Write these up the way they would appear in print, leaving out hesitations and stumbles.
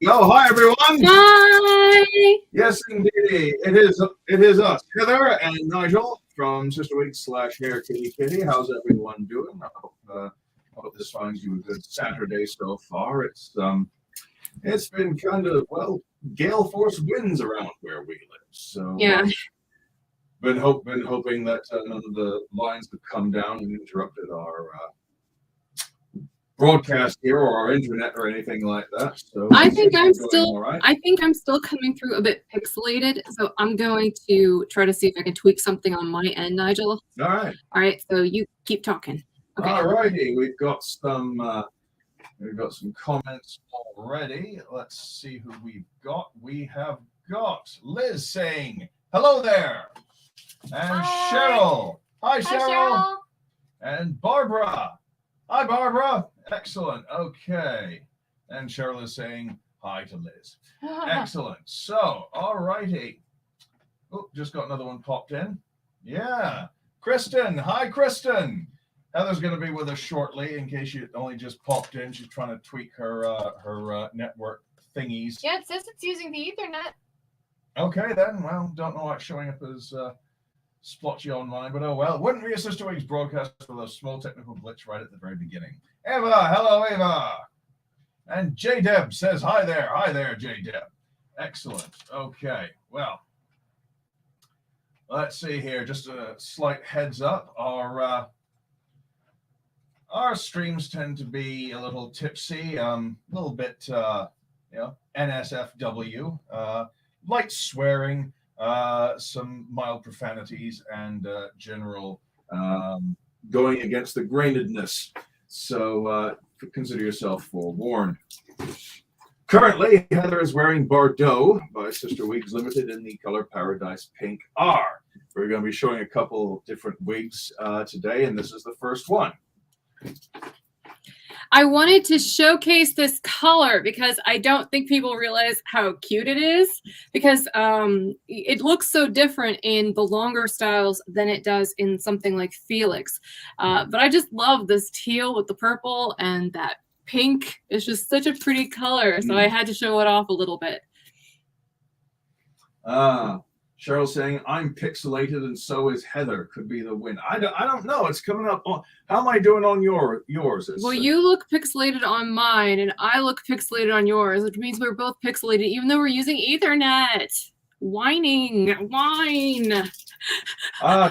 Oh, hi everyone! Hi! Yes, indeed, it is us, Heather and Nigel from CysterWigs / Hair Kitty Kitty. How's everyone doing? I hope this finds you a good Saturday so far. It's been kind of gale force winds around where we live, so Yeah. been hoping that none of the lines would come down and interrupted our broadcast here or our internet or anything like that. So I think I'm still coming through a bit pixelated, so I'm going to try to see if I can tweak something on my end, Nigel. All right, so you keep talking. Okay. All righty, we've got some comments already. Let's see who we've got. We have got Liz saying hello there, and hi. Cheryl. Hi, Cheryl. And Barbara. Hi, Barbara. Excellent. Okay. And Cheryl is saying hi to Liz. Excellent. So, all righty. Oh, just got another one popped in. Yeah. Kristen. Hi, Kristen. Heather's going to be with us shortly in case you only just popped in. She's trying to tweak her network thingies. Yeah, it says it's using the Ethernet. Okay, then. Well, don't know what's showing up as splotchy online, but oh well. Wouldn't be a CysterWigs broadcast with a small technical glitch right at the very beginning. Eva, hello, Eva. And J-Deb says hi there. Hi there, J-Deb. Excellent. Okay, well, let's see here. Just a slight heads up. Our streams tend to be a little tipsy, a little bit, NSFW, light swearing, some mild profanities, and general going against the grainedness. So consider yourself forewarned. Currently, Heather is wearing Bordeaux by CysterWigs Limited in the color Paradise Pink R. We're going to be showing a couple different wigs today, and this is the first one. I wanted to showcase this color because I don't think people realize how cute it is, because it looks so different in the longer styles than it does in something like Felix. But I just love this teal with the purple and that pink. It's just such a pretty color, so I had to show it off a little bit. Cheryl saying, I'm pixelated and so is Heather. Could be the win. I don't know. It's coming up. How am I doing on yours? Well, you look pixelated on mine, and I look pixelated on yours, which means we're both pixelated, even though we're using Ethernet. Whine.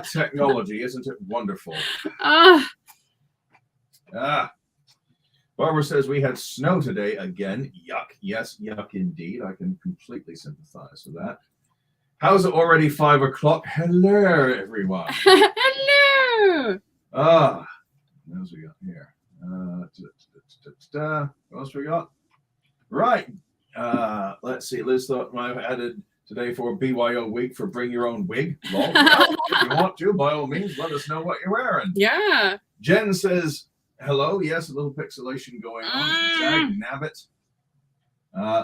Technology. Isn't it wonderful? Barbara says, we had snow today again. Yuck. Yes, yuck indeed. I can completely sympathize with that. How's it already 5 o'clock? Hello, everyone. Hello. What else we got here? What else we got? Right. Let's see. Liz thought I've added today for BYO week for bring your own wig. Well, if you want to, by all means, let us know what you're wearing. Yeah. Jen says, hello. Yes, a little pixelation going on. Jag Nabbit.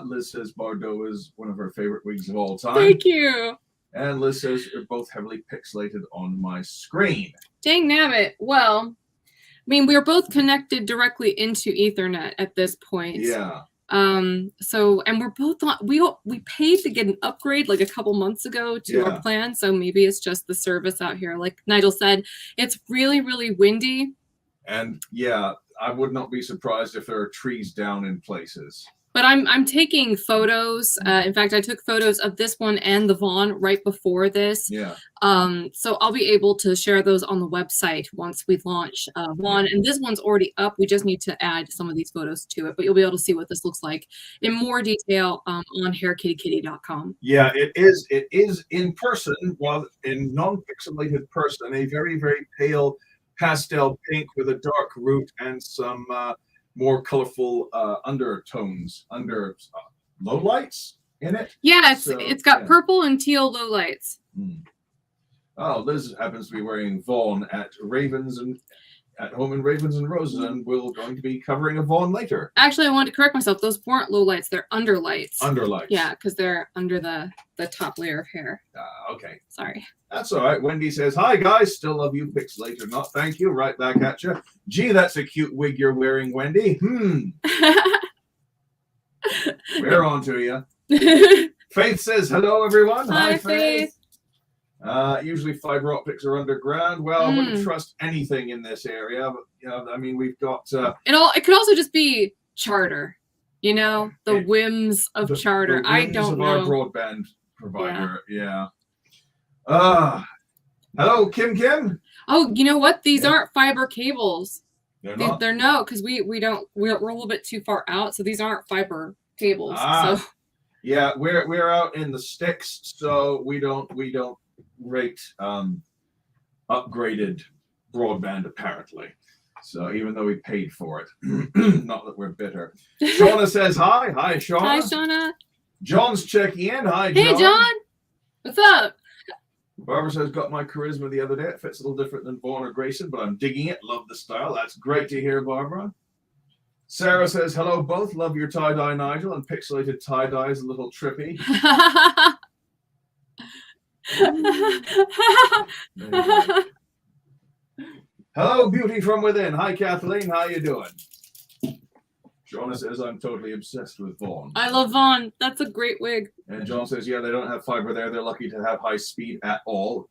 Liz says Bordeaux is one of her favorite wigs of all time. Thank you. And Liz says you're both heavily pixelated on my screen. Dang nabbit. Well, I mean, we're both connected directly into Ethernet at this point. Yeah. So, and we're both we paid to get an upgrade like a couple months ago to our plan. So maybe it's just the service out here. Like Nigel said, it's really, really windy. And yeah, I would not be surprised if there are trees down in places. But I'm taking photos. In fact, I took photos of this one and the Vaughn right before this. Yeah. So I'll be able to share those on the website once we launch Vaughn. And this one's already up. We just need to add some of these photos to it. But you'll be able to see what this looks like in more detail on hairkittykitty.com. Yeah, it is in person, while in non-pixelated person, a very, very pale pastel pink with a dark root and some more colorful undertones, low lights in it. Yeah, it's got purple and teal low lights. Oh, Liz happens to be wearing Vaughn at home in Ravens and Roses, and we're going to be covering a Vaughn later. Actually, I wanted to correct myself. Those weren't low lights; they're underlights. Underlights. Yeah, because they're under the top layer of hair. Okay. Sorry. That's all right. Wendy says, hi, guys. Still love you, pixelated or not. Thank you. Right back at you. Gee, that's a cute wig you're wearing, Wendy. We're on to you. Faith says, hello, everyone. Hi, Faith. Usually fiber optics are underground. Well, I wouldn't trust anything in this area. But, I mean, we've got... it could also just be Charter. The whims of Charter. I don't know. Our broadband provider. Yeah. Hello, Kim. Oh, you know what? These aren't fiber cables. They're not? They're no, because we're a little bit too far out, so these aren't fiber cables. So. Yeah, we're out in the sticks, so we don't rate upgraded broadband apparently. So even though we paid for it, not that we're bitter. Shauna says hi. Hi, Shauna. Hi, Shauna. John's checking in. Hi, John. Hey, John. What's up? Barbara says, got my charisma the other day. It fits a little different than Vaughn or Grayson, but I'm digging it. Love the style. That's great to hear, Barbara. Sarah says, hello, both. Love your tie-dye, Nigel, and pixelated tie-dye is a little trippy. Hello, beauty from within. Hi, Kathleen. How you doing? Shauna says, I'm totally obsessed with Vaughn. I love Vaughn. That's a great wig. And John says, yeah, they don't have fiber there. They're lucky to have high speed at all.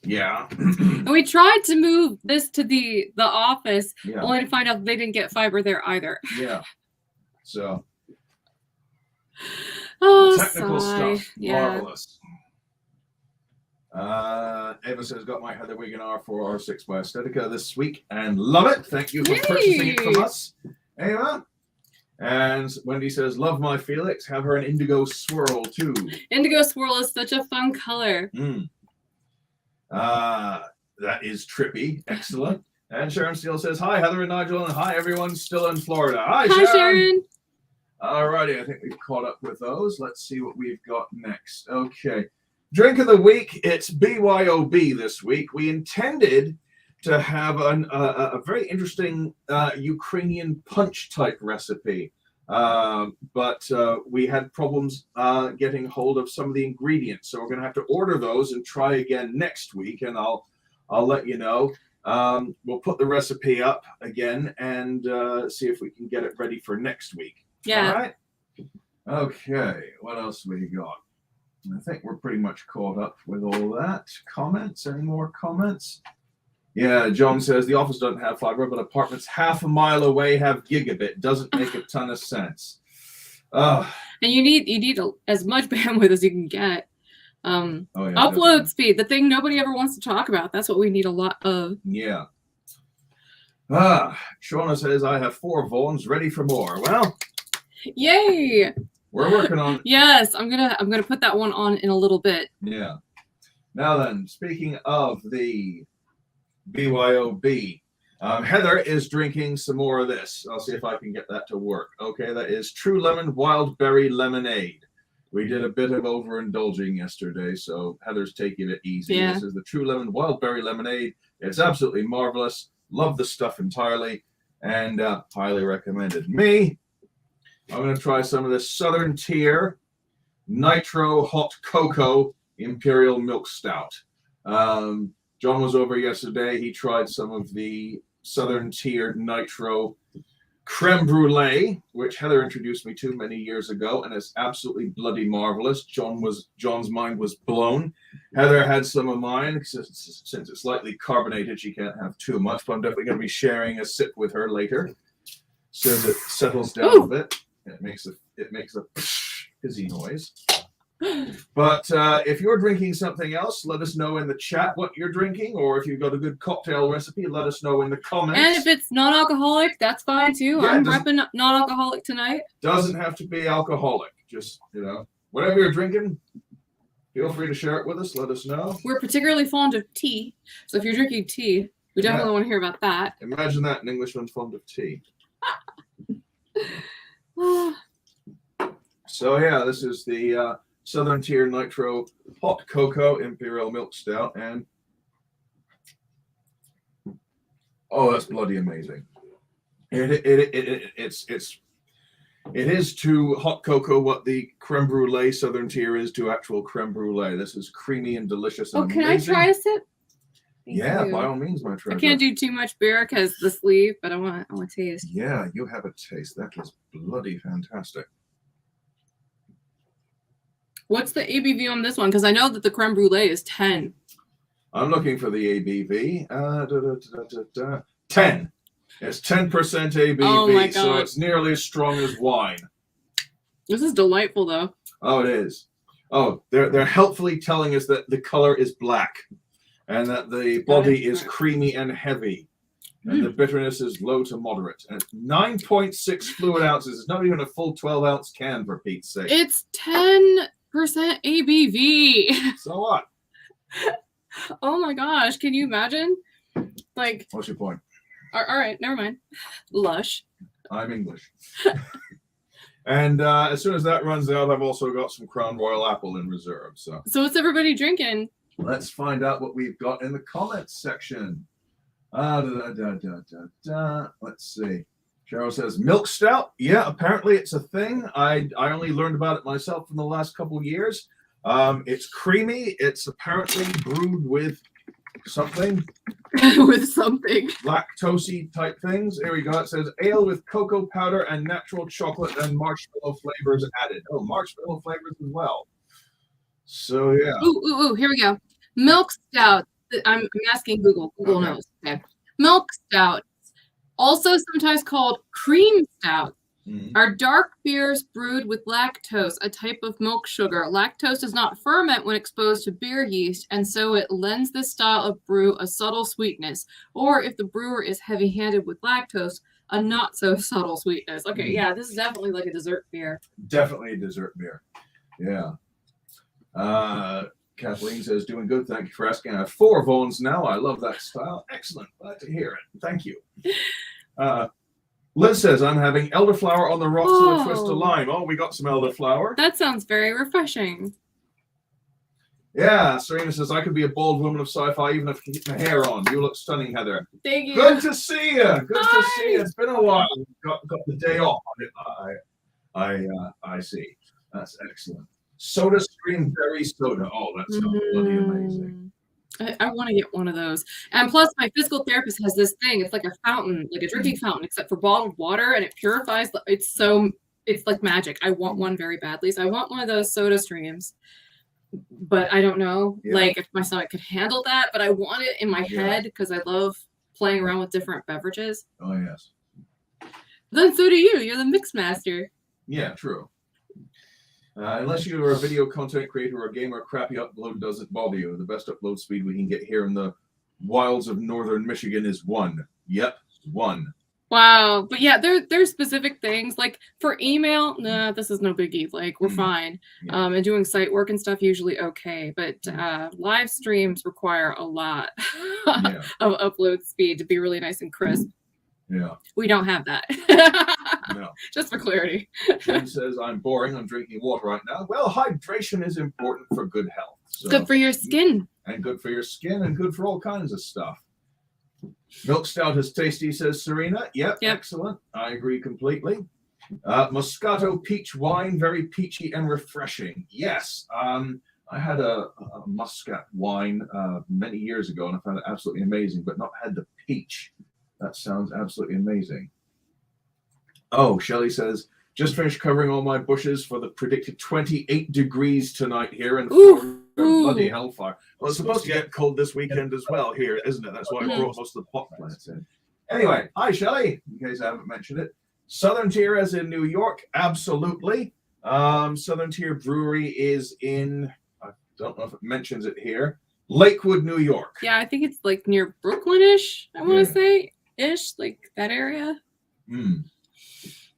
Yeah. And we tried to move this to the office, Yeah. only to find out they didn't get fiber there either. Yeah. So. Oh, Technical sigh. stuff. Yeah. Marvelous. Ava says, got my Heather wig in R4 R6 by Aesthetica this week and love it. Thank you for purchasing it from us, Ava. And Wendy says, love my Felix. Have her an indigo swirl too. Indigo swirl is such a fun color. That is trippy. Excellent. And Sharon Steele says, hi, Heather and Nigel, and hi, everyone still in Florida. Hi, Sharon. Alrighty, I think we've caught up with those. Let's see what we've got next. Okay. Drink of the week, it's BYOB this week. We intended to have a very interesting Ukrainian punch type recipe, but we had problems getting hold of some of the ingredients. So we're going to have to order those and try again next week, and I'll let you know. We'll put the recipe up again and see if we can get it ready for next week. Yeah. All right. Okay. What else we got? I think we're pretty much caught up with all that. Comments? Any more comments? Yeah, John says the office doesn't have fiber, but apartments half a mile away have gigabit. Doesn't make a ton of sense. And you need as much bandwidth as you can get. Yeah, upload definitely. speed, the thing nobody ever wants to talk about. That's what we need a lot of. Yeah. Shauna says I have 4 Vaughns ready for more. Well, yay! We're working on it. Yes, I'm gonna put that one on in a little bit. Yeah. Now then, speaking of the BYOB, Heather is drinking some more of this. I'll see if I can get that to work. Okay, that is True Lemon Wild Berry Lemonade. We did a bit of overindulging yesterday, so Heather's taking it easy. Yeah. This is the True Lemon Wild Berry Lemonade. It's absolutely marvelous. Love the stuff entirely, and highly recommended. Me, I'm going to try some of this Southern Tier Nitro Hot Cocoa Imperial Milk Stout. John was over yesterday. He tried some of the Southern Tier Nitro Creme Brulee, which Heather introduced me to many years ago, and it's absolutely bloody marvelous. John's mind was blown. Heather had some of mine. Since it's slightly carbonated, she can't have too much, but I'm definitely going to be sharing a sip with her later, so that it settles down a bit. It makes a fizzy noise. But if you're drinking something else, let us know in the chat what you're drinking, or if you've got a good cocktail recipe, let us know in the comments. And if it's non-alcoholic, that's fine too. Yeah, I'm repping non-alcoholic tonight. Doesn't have to be alcoholic. Just, whatever you're drinking, feel free to share it with us. Let us know. We're particularly fond of tea, so if you're drinking tea, we definitely want to hear about that. Imagine that, an Englishman fond of tea. So yeah, this is the Southern Tier Nitro Hot Cocoa Imperial Milk Stout, and oh, that's bloody amazing. It is to hot cocoa what the creme brulee Southern Tier is to actual creme brulee. This is creamy and delicious and can amazing. I try a sip? Thank Yeah, you. by all means, my treasure. I can't do too much beer because the sleeve, but I want to taste. Yeah, you have a taste. That is bloody fantastic. What's the ABV on this one? Because I know that the creme brulee is 10. I'm looking for the ABV. 10. It's 10% ABV, Oh my so God. it's nearly as strong as wine. This is delightful, though. Oh, it is. Oh, they're helpfully telling us that the color is black, and that the body is creamy and heavy, and the bitterness is low to moderate. And it's 9.6 fluid ounces. It's not even a full 12-ounce can, for Pete's sake. It's 10% ABV. So what? Oh my gosh, can you imagine? Like, What's your point? all right, never mind. Lush. I'm English. And as soon as that runs out, I've also got some Crown Royal Apple in reserve. So what's everybody drinking? let's find out what we've got in the comments section. Let's see. Cheryl says milk stout. Yeah, apparently it's a thing. I only learned about it myself in the last couple of years. It's creamy. It's apparently brewed with something. With something. Lactosey type things. There we go. It says ale with cocoa powder and natural chocolate and marshmallow flavors added. Oh, marshmallow flavors as well. So yeah. Ooh, here we go. Milk stout. I'm asking Google. Google Okay. knows. Okay. Milk stout, also sometimes called cream stout, are dark beers brewed with lactose, a type of milk sugar. Lactose does not ferment when exposed to beer yeast, and so it lends this style of brew a subtle sweetness. Or if the brewer is heavy-handed with lactose, a not so subtle sweetness. Okay, yeah, this is definitely like a dessert beer. Definitely a dessert beer. Yeah. Kathleen says, doing good. Thank you for asking. I have 4 Vons now. I love that style. Excellent. Glad to hear it. Thank you. Liz says, I'm having elderflower on the rocks with a twist of lime. Oh, we got some elderflower. That sounds very refreshing. Yeah. Serena says, I could be a bald woman of sci-fi even if I keep my hair on. You look stunning, Heather. Thank you. Good to see you. Good to see you. It's been a while. Got the day off. I see. That's excellent. Soda Stream Berry Soda. Oh, that sounds bloody amazing. I want to get one of those. And plus, my physical therapist has this thing. It's like a fountain, like a drinking fountain, except for bottled water, and it purifies. It's like magic. I want one very badly. So I want one of those Soda Streams. But I don't know, like, if my stomach could handle that. But I want it in my head because I love playing around with different beverages. Oh, yes. Then so do you. You're the mix master. Yeah, true. Unless you are a video content creator or a gamer, crappy upload doesn't bother you. The best upload speed we can get here in the wilds of northern Michigan is 1. Yep, 1. Wow. But yeah, there's specific things. Like for email, nah, this is no biggie. Like we're fine. Yeah. And doing site work and stuff, usually okay. But live streams require a lot of upload speed to be really nice and crisp. Yeah. We don't have that. No. Just for clarity. Jen says, I'm boring. I'm drinking water right now. Well, hydration is important for good health. So, good for your skin. And good for your skin and good for all kinds of stuff. Milk stout is tasty, says Serena. Yep. Excellent. I agree completely. Moscato peach wine, very peachy and refreshing. Yes. I had a Muscat wine many years ago, and I found it absolutely amazing, but not had the peach. That sounds absolutely amazing. Oh, Shelley says, just finished covering all my bushes for the predicted 28 degrees tonight here in bloody hellfire. Well, it's supposed to get cold this weekend as well here, isn't it? That's why I brought most of the pot plants in. Anyway, hi, Shelley, in case I haven't mentioned it. Southern Tier as in New York, absolutely. Southern Tier Brewery is in, I don't know if it mentions it here, Lakewood, New York. Yeah, I think it's like near Brooklyn-ish, I want to say. Ish, like that area.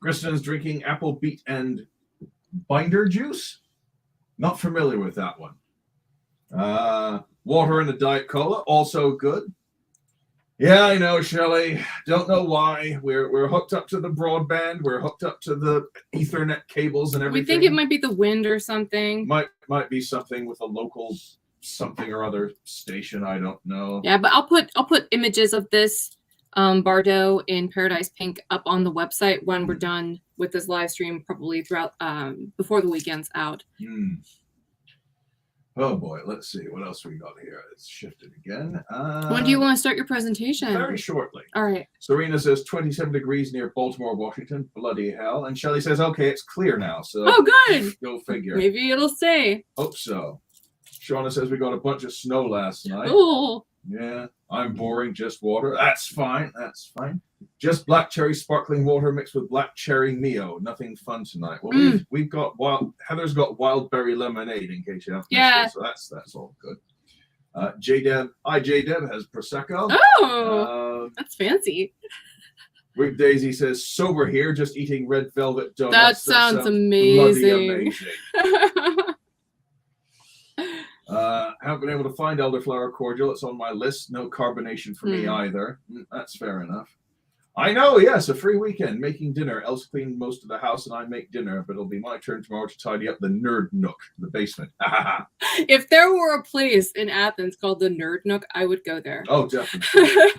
Kristen's drinking apple, beet, and binder juice. Not familiar with that one. Water and a Diet Cola, also good. Yeah, I know, Shelley. Don't know why. We're hooked up to the broadband. We're hooked up to the Ethernet cables and everything. We think it might be the wind or something. Might be something with a local something or other station. I don't know. Yeah, but I'll put images of this Bardo in Paradise Pink up on the website when we're done with this live stream, probably throughout before the weekend's out. Oh boy, let's see what else we got here. It's shifted again. When do you want to start your presentation? Very shortly. All right. Serena says 27 degrees near Baltimore, Washington. Bloody hell. And Shelley says, okay, it's clear now. So Oh, good. go figure. Maybe it'll stay. Hope so. Shauna says we got a bunch of snow last night. Oh. Yeah, I'm boring. Just water. That's fine. That's fine. Just black cherry sparkling water mixed with black cherry Mio. Nothing fun tonight. Well, we've got Heather's got wild berry lemonade in case you have. Yeah. It, so that's all good. J-Deb has Prosecco. Oh, that's fancy. Rick Daisy says sober here, just eating red velvet donuts. That sounds amazing. Bloody amazing. Haven't been able to find elderflower cordial. It's on my list. No carbonation for me either. That's fair enough. I know, yes, a free weekend. Making dinner. Else clean most of the house and I make dinner, but it'll be my turn tomorrow to tidy up the nerd nook, the basement. If there were a place in Athens called the Nerd Nook, I would go there. Oh, definitely.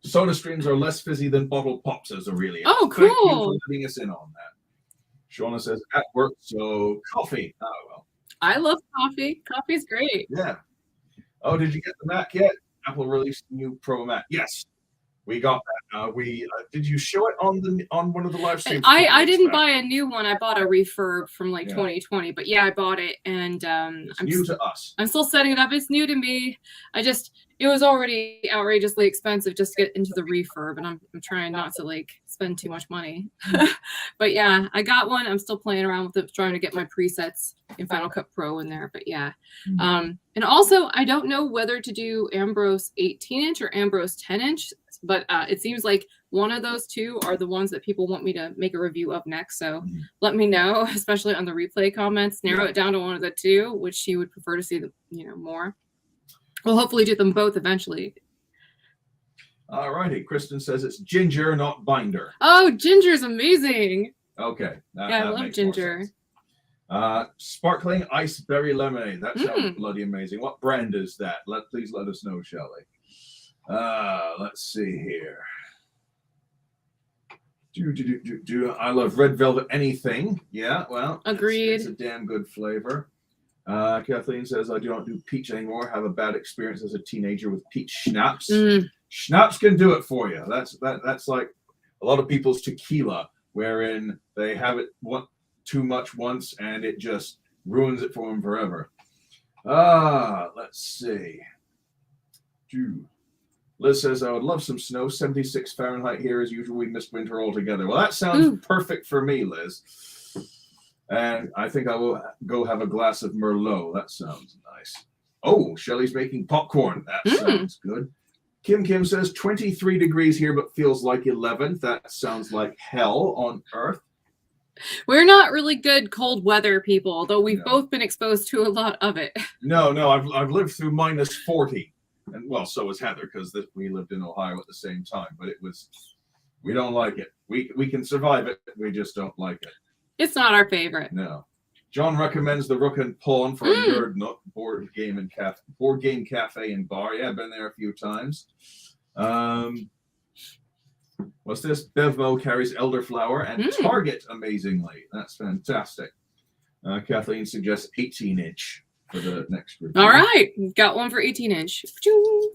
Soda streams are less fizzy than bottle pops, as Aurelia. Oh, Thank you cool. for letting us in on that. Shauna says, at work, so coffee. Oh, well. I love coffee. Coffee's great. Yeah. Oh, did you get the Mac yet? Apple released a new Pro Mac. Yes, we got that. Did you show it on one of the live streams? I didn't buy a new one. I bought a refurb from 2020. But yeah, I bought it, and it's new to us. I'm still setting it up. It's new to me. It was already outrageously expensive just to get into the refurb, and I'm trying not to spend too much money. But yeah, I got one. I'm still playing around with it, trying to get my presets in Final Cut Pro in there. But yeah, and also I don't know whether to do Ambrose 18-inch or Ambrose 10-inch, but it seems like one of those two are the ones that people want me to make a review of next. So let me know, especially on the replay comments. Narrow it down to one of the two, which you would prefer to see more. We'll hopefully do them both eventually. All righty. Kristen says it's ginger, not binder. Oh, ginger's amazing. Okay. I love ginger. Sparkling ice berry lemonade. That sounds bloody amazing. What brand is that? Please let us know, Shelley. Let's see here. I love red velvet anything. Yeah, well, agreed. It's a damn good flavor. Kathleen says, I do not do peach anymore. Have a bad experience as a teenager with peach schnapps. Schnapps can do it for you. That's like a lot of people's tequila, wherein they have it too much once and it just ruins it for them forever. Let's see. Liz says, I would love some snow. 76 Fahrenheit here as usual. We missed winter altogether. Well, that sounds perfect for me, Liz. And I think I will go have a glass of Merlot. That sounds nice. Oh, Shelley's making popcorn. That sounds good. Kim says 23 degrees here, but feels like 11. That sounds like hell on earth. We're not really good cold weather people, though we've both been exposed to a lot of it. No, I've lived through minus 40. And well, so was Heather, because we lived in Ohio at the same time. But we don't like it. We can survive it. We just don't like it. It's not our favorite. No. John recommends the Rook and Pawn for a nerd nook board game cafe and bar. Yeah, I've been there a few times. What's this? Bevmo carries elderflower and Target amazingly. That's fantastic. Kathleen suggests 18-inch for the next review. All right, got one for 18-inch.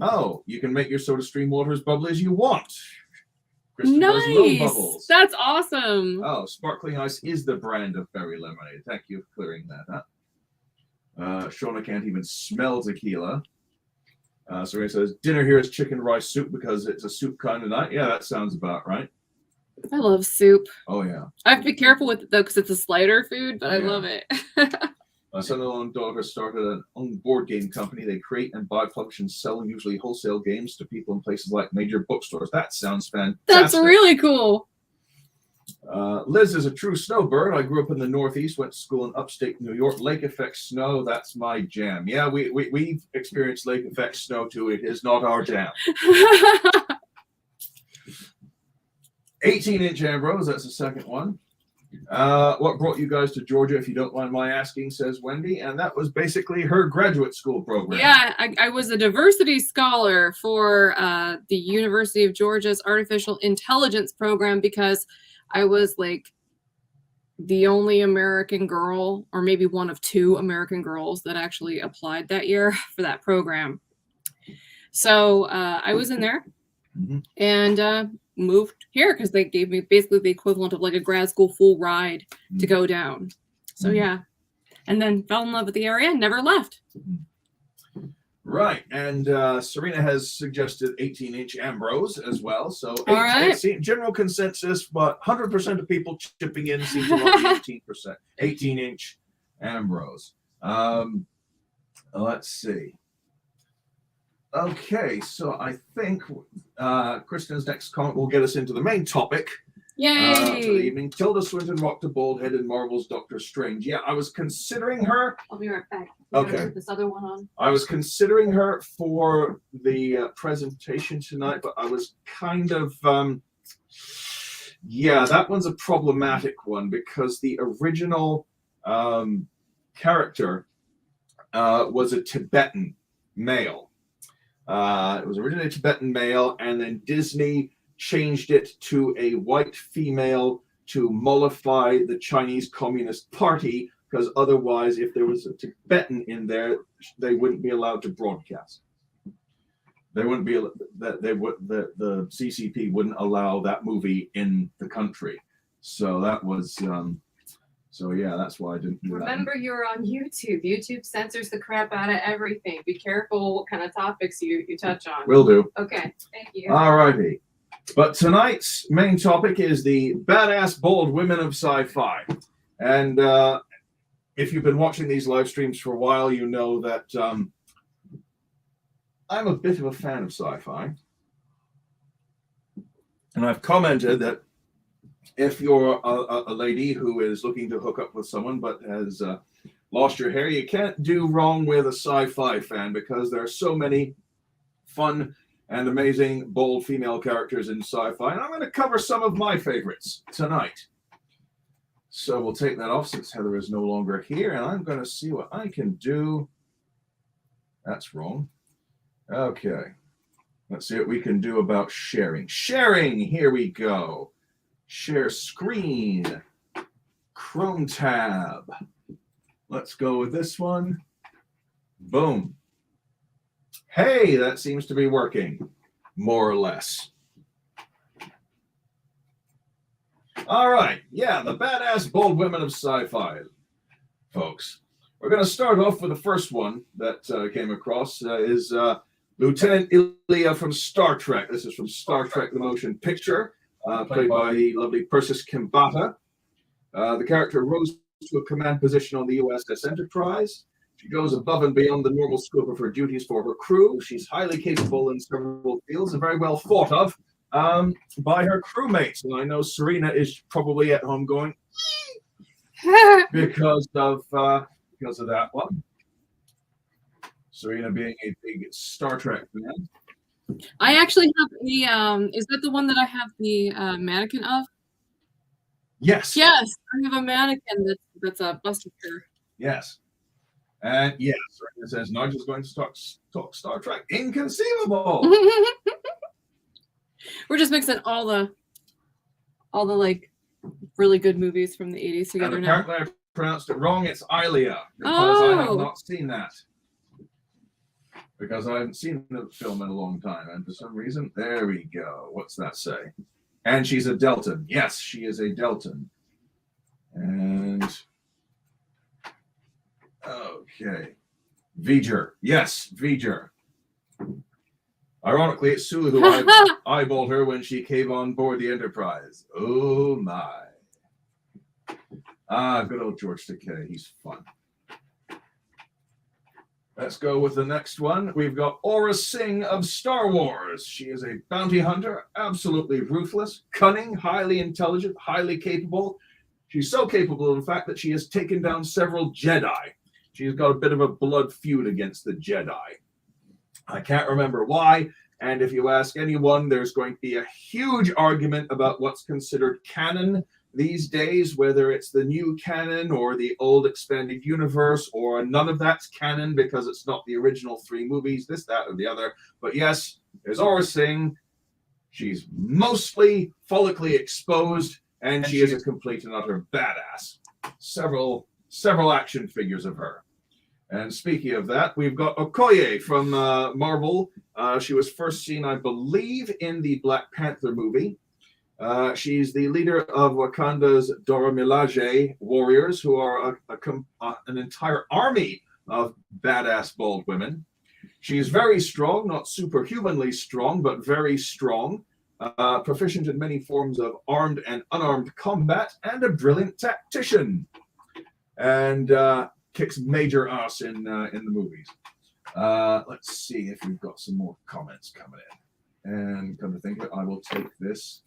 Oh, you can make your soda stream water as bubbly as you want. Nice. That's awesome. Oh, sparkling ice is the brand of berry lemonade. Thank you for clearing that up. Shauna can't even smell tequila. So he says, dinner here is chicken rice soup because it's a soup kind of night. Yeah, that sounds about right. I love soup. Oh, yeah. I have to be careful with it, though, because it's a slider food, but I love it. My son-in-law and daughter started an own board game company. They create and buy, publish, and sell usually wholesale games to people in places like major bookstores. That sounds fantastic. That's really cool. Liz is a true snowbird. I grew up in the Northeast, went to school in upstate New York. Lake effect snow, that's my jam. Yeah, we've experienced lake effect snow too. It is not our jam. 18-inch Ambrose, that's the second one. What brought you guys to Georgia, if you don't mind my asking, says Wendy. And that was basically her graduate school program. Yeah, I was a diversity scholar for the University of Georgia's Artificial Intelligence program because I was the only American girl, or maybe one of 2 American girls that actually applied that year for that program. So I was in there and moved here because they gave me basically the equivalent of like a grad school full ride to go down. So yeah, and then fell in love with the area and never left. Right, and Serena has suggested 18-inch Ambrose as well. So All right. general consensus, but 100% of people chipping in seem to want the 18-inch Ambrose. Let's see. Okay, so I think Kristen's next comment will get us into the main topic. Yay! For the evening. Tilda Swinton rocked a bald head in Marvel's Doctor Strange. Yeah, I was considering her. I'll be right back. Okay. Put this other one on. I was considering her for the presentation tonight, but I was kind of, yeah, that one's a problematic one because the original character was a Tibetan male. It was originally a Tibetan male, and then Disney changed it to a white female to mollify the Chinese Communist Party, because otherwise, if there was a Tibetan in there, they wouldn't be allowed to broadcast. They wouldn't be that they would the CCP wouldn't allow that movie in the country. So that was so yeah, that's why I didn't do that. Remember, you're on YouTube. YouTube censors the crap out of everything. Be careful what kind of topics you touch on. Will do. Okay, thank you. All righty. But tonight's main topic is the badass bold women of sci-fi. And if you've been watching these live streams for a while, you know that I'm a bit of a fan of sci-fi. And I've commented that if you're a lady who is looking to hook up with someone but has lost your hair, you can't do wrong with a sci-fi fan because there are so many fun and amazing, bold female characters in sci-fi. And I'm going to cover some of my favorites tonight. So we'll take that off since Heather is no longer here. And I'm going to see what I can do. That's wrong. Okay. Let's see what we can do about sharing. Sharing, here we go. Share screen. Chrome tab. Let's go with this one. Boom. Hey, that seems to be working, more or less. All right, yeah, the badass bold women of sci-fi, folks. We're going to start off with the first one that came across is Lieutenant Ilia from Star Trek. This is from Star Trek: The Motion Picture, played by the lovely Persis Kimbata. The character rose to a command position on the USS Enterprise. She goes above and beyond the normal scope of her duties for her crew. She's highly capable in several fields and very well thought of by her crewmates. And I know Serena is probably at home going because of that one. Serena being a big Star Trek fan. I actually have the is that the one that I have the mannequin of? Yes. Yes, I have a mannequin that's a Buster Care. Yes. And yes, Serena says Nigel's going to talk Star Trek. Inconceivable. We're just mixing all the like really good movies from the 80s together and now. apparently I pronounced it wrong. It's Ilia because I have not seen that. Because I haven't seen the film in a long time, and for some reason, there we go. What's that say? And she's a Deltan. Yes, she is a Deltan. And okay, V'ger. Yes, V'ger. Ironically, it's Sulu who eyeballed her when she came on board the Enterprise. Oh my! Good old George Takei. He's fun. Let's go with the next one. We've got Aura Singh of Star Wars. She is a bounty hunter, absolutely ruthless, cunning, highly intelligent, highly capable. She's so capable, in fact, that she has taken down several Jedi. She's got a bit of a blood feud against the Jedi. I can't remember why, and if you ask anyone, there's going to be a huge argument about what's considered canon these days, whether it's the new canon or the old expanded universe, or none of that's canon because it's not the original 3 movies, this, that, or the other. But yes, there's Aura Singh. She's mostly follically exposed, and she is a complete and utter badass. Several action figures of her. And speaking of that, we've got Okoye from Marvel. She was first seen, I believe, in the Black Panther movie. She's the leader of Wakanda's Dora Milaje warriors, who are an entire army of badass bald women. She's very strong, not superhumanly strong, but very strong. Proficient in many forms of armed and unarmed combat, and a brilliant tactician. And kicks major ass in the movies. Let's see if we've got some more comments coming in. And come to think of it, I will take this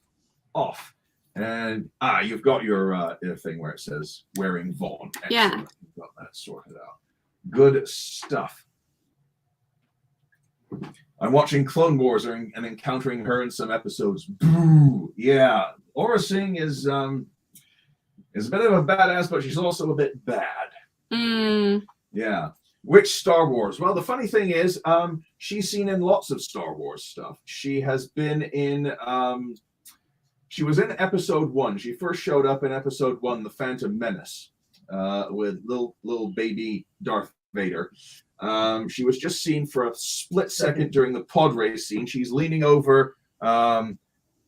off. And you've got your thing where it says wearing Vaughn. Excellent. Yeah. You've got that sorted out. Good stuff. I'm watching Clone Wars and encountering her in some episodes. Boo! Yeah, Aura Singh is a bit of a badass, but she's also a bit bad. Yeah. Which Star Wars? Well, the funny thing is, she's seen in lots of Star Wars stuff. She has been in. She was in Episode 1. She first showed up in Episode 1, The Phantom Menace, with little baby Darth Vader. She was just seen for a split second during the pod race scene. She's leaning over a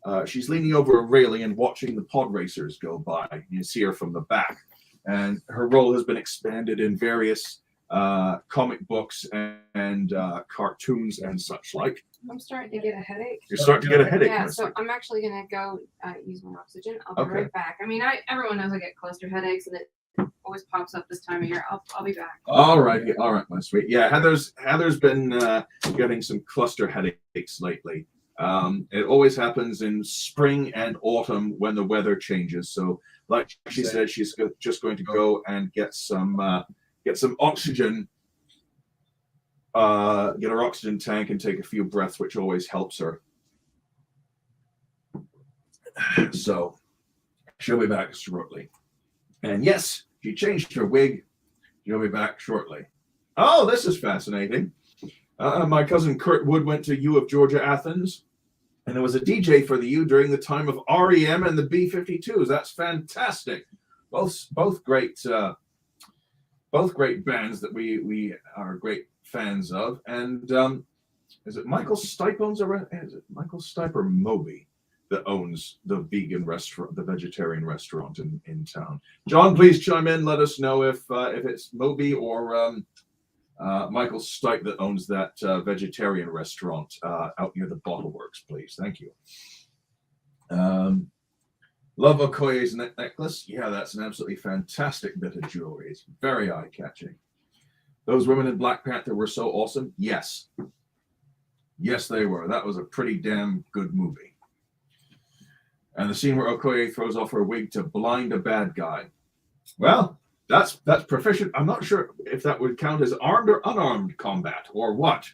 railing and watching the pod racers go by. You see her from the back, and her role has been expanded in various comic books and cartoons and such like. I'm starting to get a headache. You're starting to get a headache. Yeah, so I'm actually gonna go use my oxygen. I'll be right back. I mean, everyone knows I get cluster headaches, and it always pops up this time of year. I'll be back. All right, my sweet. Yeah, Heather's been getting some cluster headaches lately. It always happens in spring and autumn when the weather changes. So, like she said, she's just going to go and get some oxygen. Get her oxygen tank and take a few breaths, which always helps her. So she'll be back shortly. And yes, she changed her wig. She'll be back shortly. Oh, this is fascinating. My cousin Kurt Wood went to U of Georgia, Athens, and there was a DJ for the U during the time of REM and the B-52s. That's fantastic. Both great bands that we are great fans of. And is it Michael Stipe owns is it Michael Stipe or Moby that owns the vegan restaurant, the vegetarian restaurant in town? John, please chime in. Let us know if it's Moby or Michael Stipe that owns that vegetarian restaurant out near the Bottle Works, please. Thank you. Love Okoye's necklace. Yeah, that's an absolutely fantastic bit of jewelry. It's very eye-catching. Those women in Black Panther were so awesome. Yes. Yes, they were. That was a pretty damn good movie. And the scene where Okoye throws off her wig to blind a bad guy. Well, that's proficient. I'm not sure if that would count as armed or unarmed combat or what.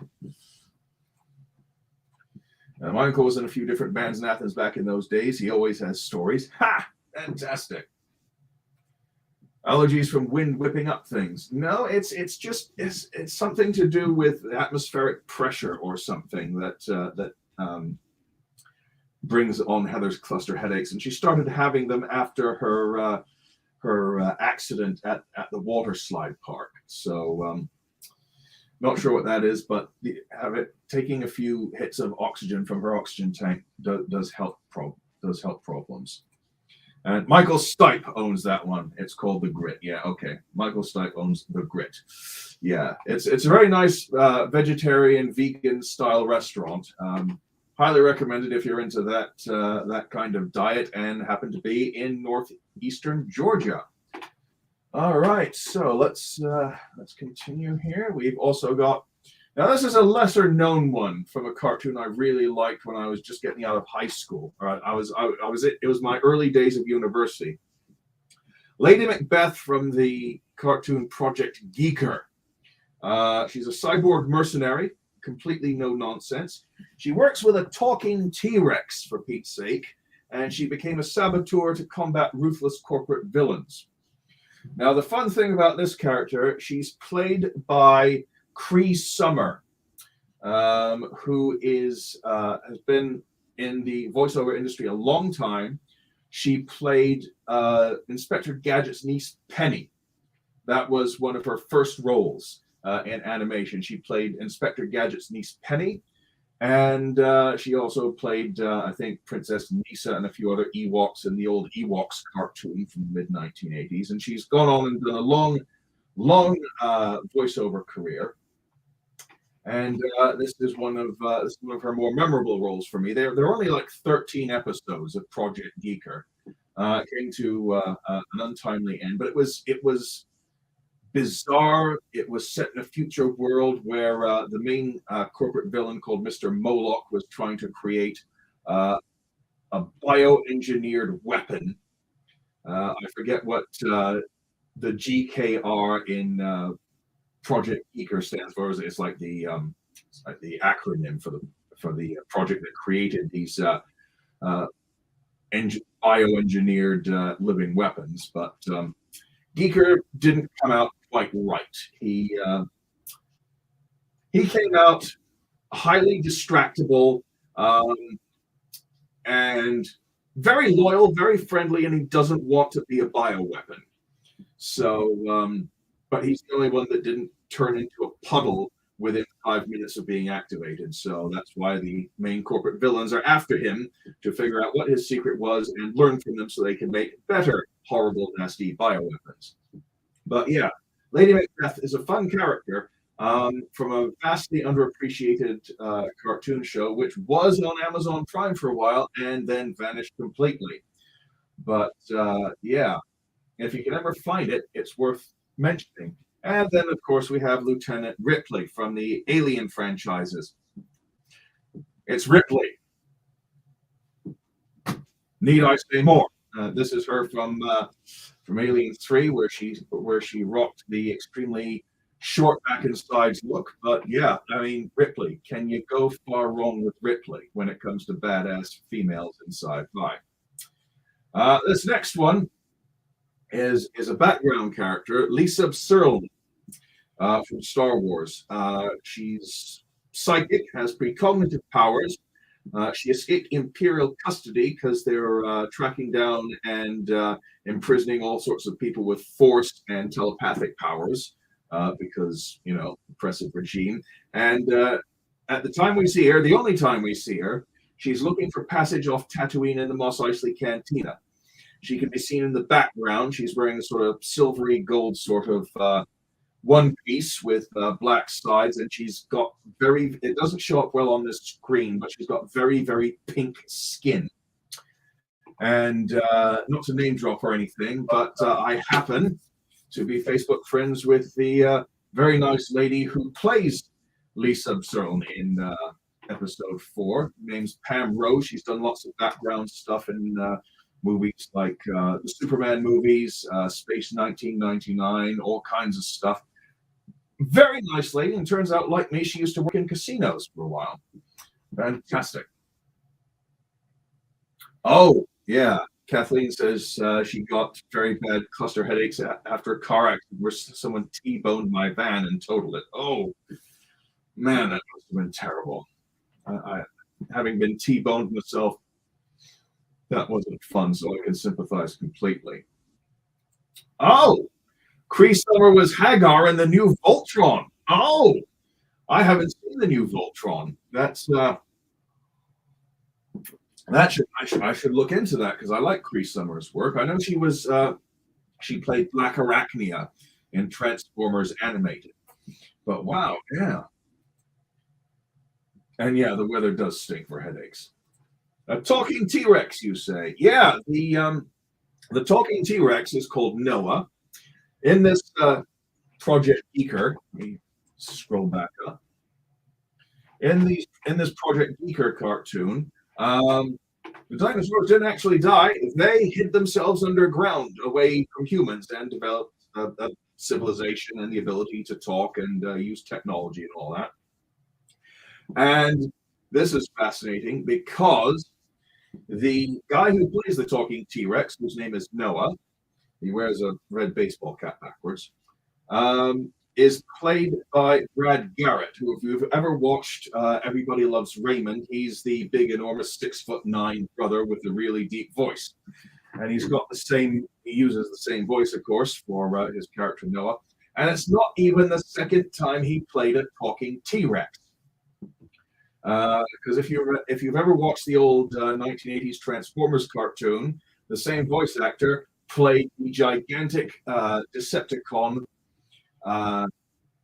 My uncle was in a few different bands in Athens back in those days. He always has stories. Ha! Fantastic. Allergies from wind whipping up things. No, it's something to do with atmospheric pressure or something that brings on Heather's cluster headaches. And she started having them after her accident at the water slide park. So not sure what that is, but taking a few hits of oxygen from her oxygen tank does help problems. And Michael Stipe owns that one. It's called The Grit. Yeah, okay. Michael Stipe owns The Grit. Yeah, it's a very nice vegetarian, vegan style restaurant. Highly recommended if you're into that kind of diet and happen to be in northeastern Georgia. All right, so let's continue here. We've also got, now this is a lesser known one from a cartoon I really liked when I was just getting out of high school. All right, it was my early days of university. Lady Macbeth from the cartoon Project Geeker. She's a cyborg mercenary, completely no nonsense. She works with a talking T-Rex, for Pete's sake, and she became a saboteur to combat ruthless corporate villains. Now, the fun thing about this character, she's played by Cree Summer, who has been in the voiceover industry a long time. she played Inspector Gadget's niece, Penny. That was one of her first roles in animation. She played Inspector Gadget's niece, Penny. And she also played, I think, Princess Nisa and a few other Ewoks in the old Ewoks cartoon from the mid-1980s. And she's gone on and done a long voiceover career. And this is one of her more memorable roles for me. There are only like 13 episodes of Project Geeker. Came to an untimely end, but it was bizarre. It was set in a future world where the main corporate villain called Mr. Moloch was trying to create a bioengineered weapon. I forget what the GKR in Project Geeker stands for. It's like the acronym for the project that created these bioengineered living weapons. But Geeker didn't come out quite right. He came out highly distractible and very loyal, very friendly, and he doesn't want to be a bioweapon. So, but he's the only one that didn't turn into a puddle within 5 minutes of being activated. So that's why the main corporate villains are after him, to figure out what his secret was and learn from them so they can make better, horrible, nasty bioweapons. But yeah, Lady Macbeth is a fun character from a vastly underappreciated cartoon show, which was on Amazon Prime for a while and then vanished completely. But yeah, if you can ever find it, it's worth mentioning. And then, of course, we have Lieutenant Ripley from the Alien franchises. It's Ripley. Need I say more? This is her from Alien 3, where she rocked the extremely short back and sides look. But yeah, I mean, Ripley. Can you go far wrong with Ripley when it comes to badass females in sci-fi? This next one is a background character, Lisa Searle from Star Wars. She's psychic, has precognitive powers. She escaped Imperial custody because they're tracking down and imprisoning all sorts of people with force and telepathic powers because, you know, oppressive regime. And at the time we see her, the only time we see her, she's looking for passage off Tatooine in the Mos Eisley Cantina. She can be seen in the background. She's wearing a sort of silvery gold sort of one piece with black sides, and she's got it doesn't show up well on this screen, but she's got very, very pink skin. And not to name drop or anything, but I happen to be Facebook friends with the very nice lady who plays Lisa Searle in episode 4. Her name's Pam Rose. She's done lots of background stuff in movies like the Superman movies, Space 1999, all kinds of stuff. Very nice lady, and turns out, like me, she used to work in casinos for a while. Fantastic. Oh, yeah. Kathleen says she got very bad cluster headaches after a car accident where someone T-boned my van and totaled it. Oh, man, that must have been terrible. I having been T-boned myself, that wasn't fun, so I can sympathize completely. Oh, Cree Summer was Hagar in the new Voltron. Oh, I haven't seen the new Voltron. I should look into that because I like Cree Summer's work. I know she played Black Arachnia in Transformers Animated. But wow, yeah. And yeah, the weather does stink for headaches. A talking T-Rex, you say? Yeah, the talking T-Rex is called Noah. In this Project Geeker, let me scroll back up. In this Project Geeker cartoon, the dinosaurs didn't actually die. They hid themselves underground, away from humans, and developed a civilization and the ability to talk and use technology and all that. And this is fascinating because the guy who plays the talking T-Rex, whose name is Noah, he wears a red baseball cap backwards, is played by Brad Garrett, who, if you've ever watched Everybody Loves Raymond, he's the big, enormous 6'9" brother with the really deep voice. and he's got the same. He uses the same voice, of course, for his character Noah. And it's not even the second time he played a talking T-Rex. Because if you've ever watched the old 1980s Transformers cartoon, the same voice actor played the gigantic Decepticon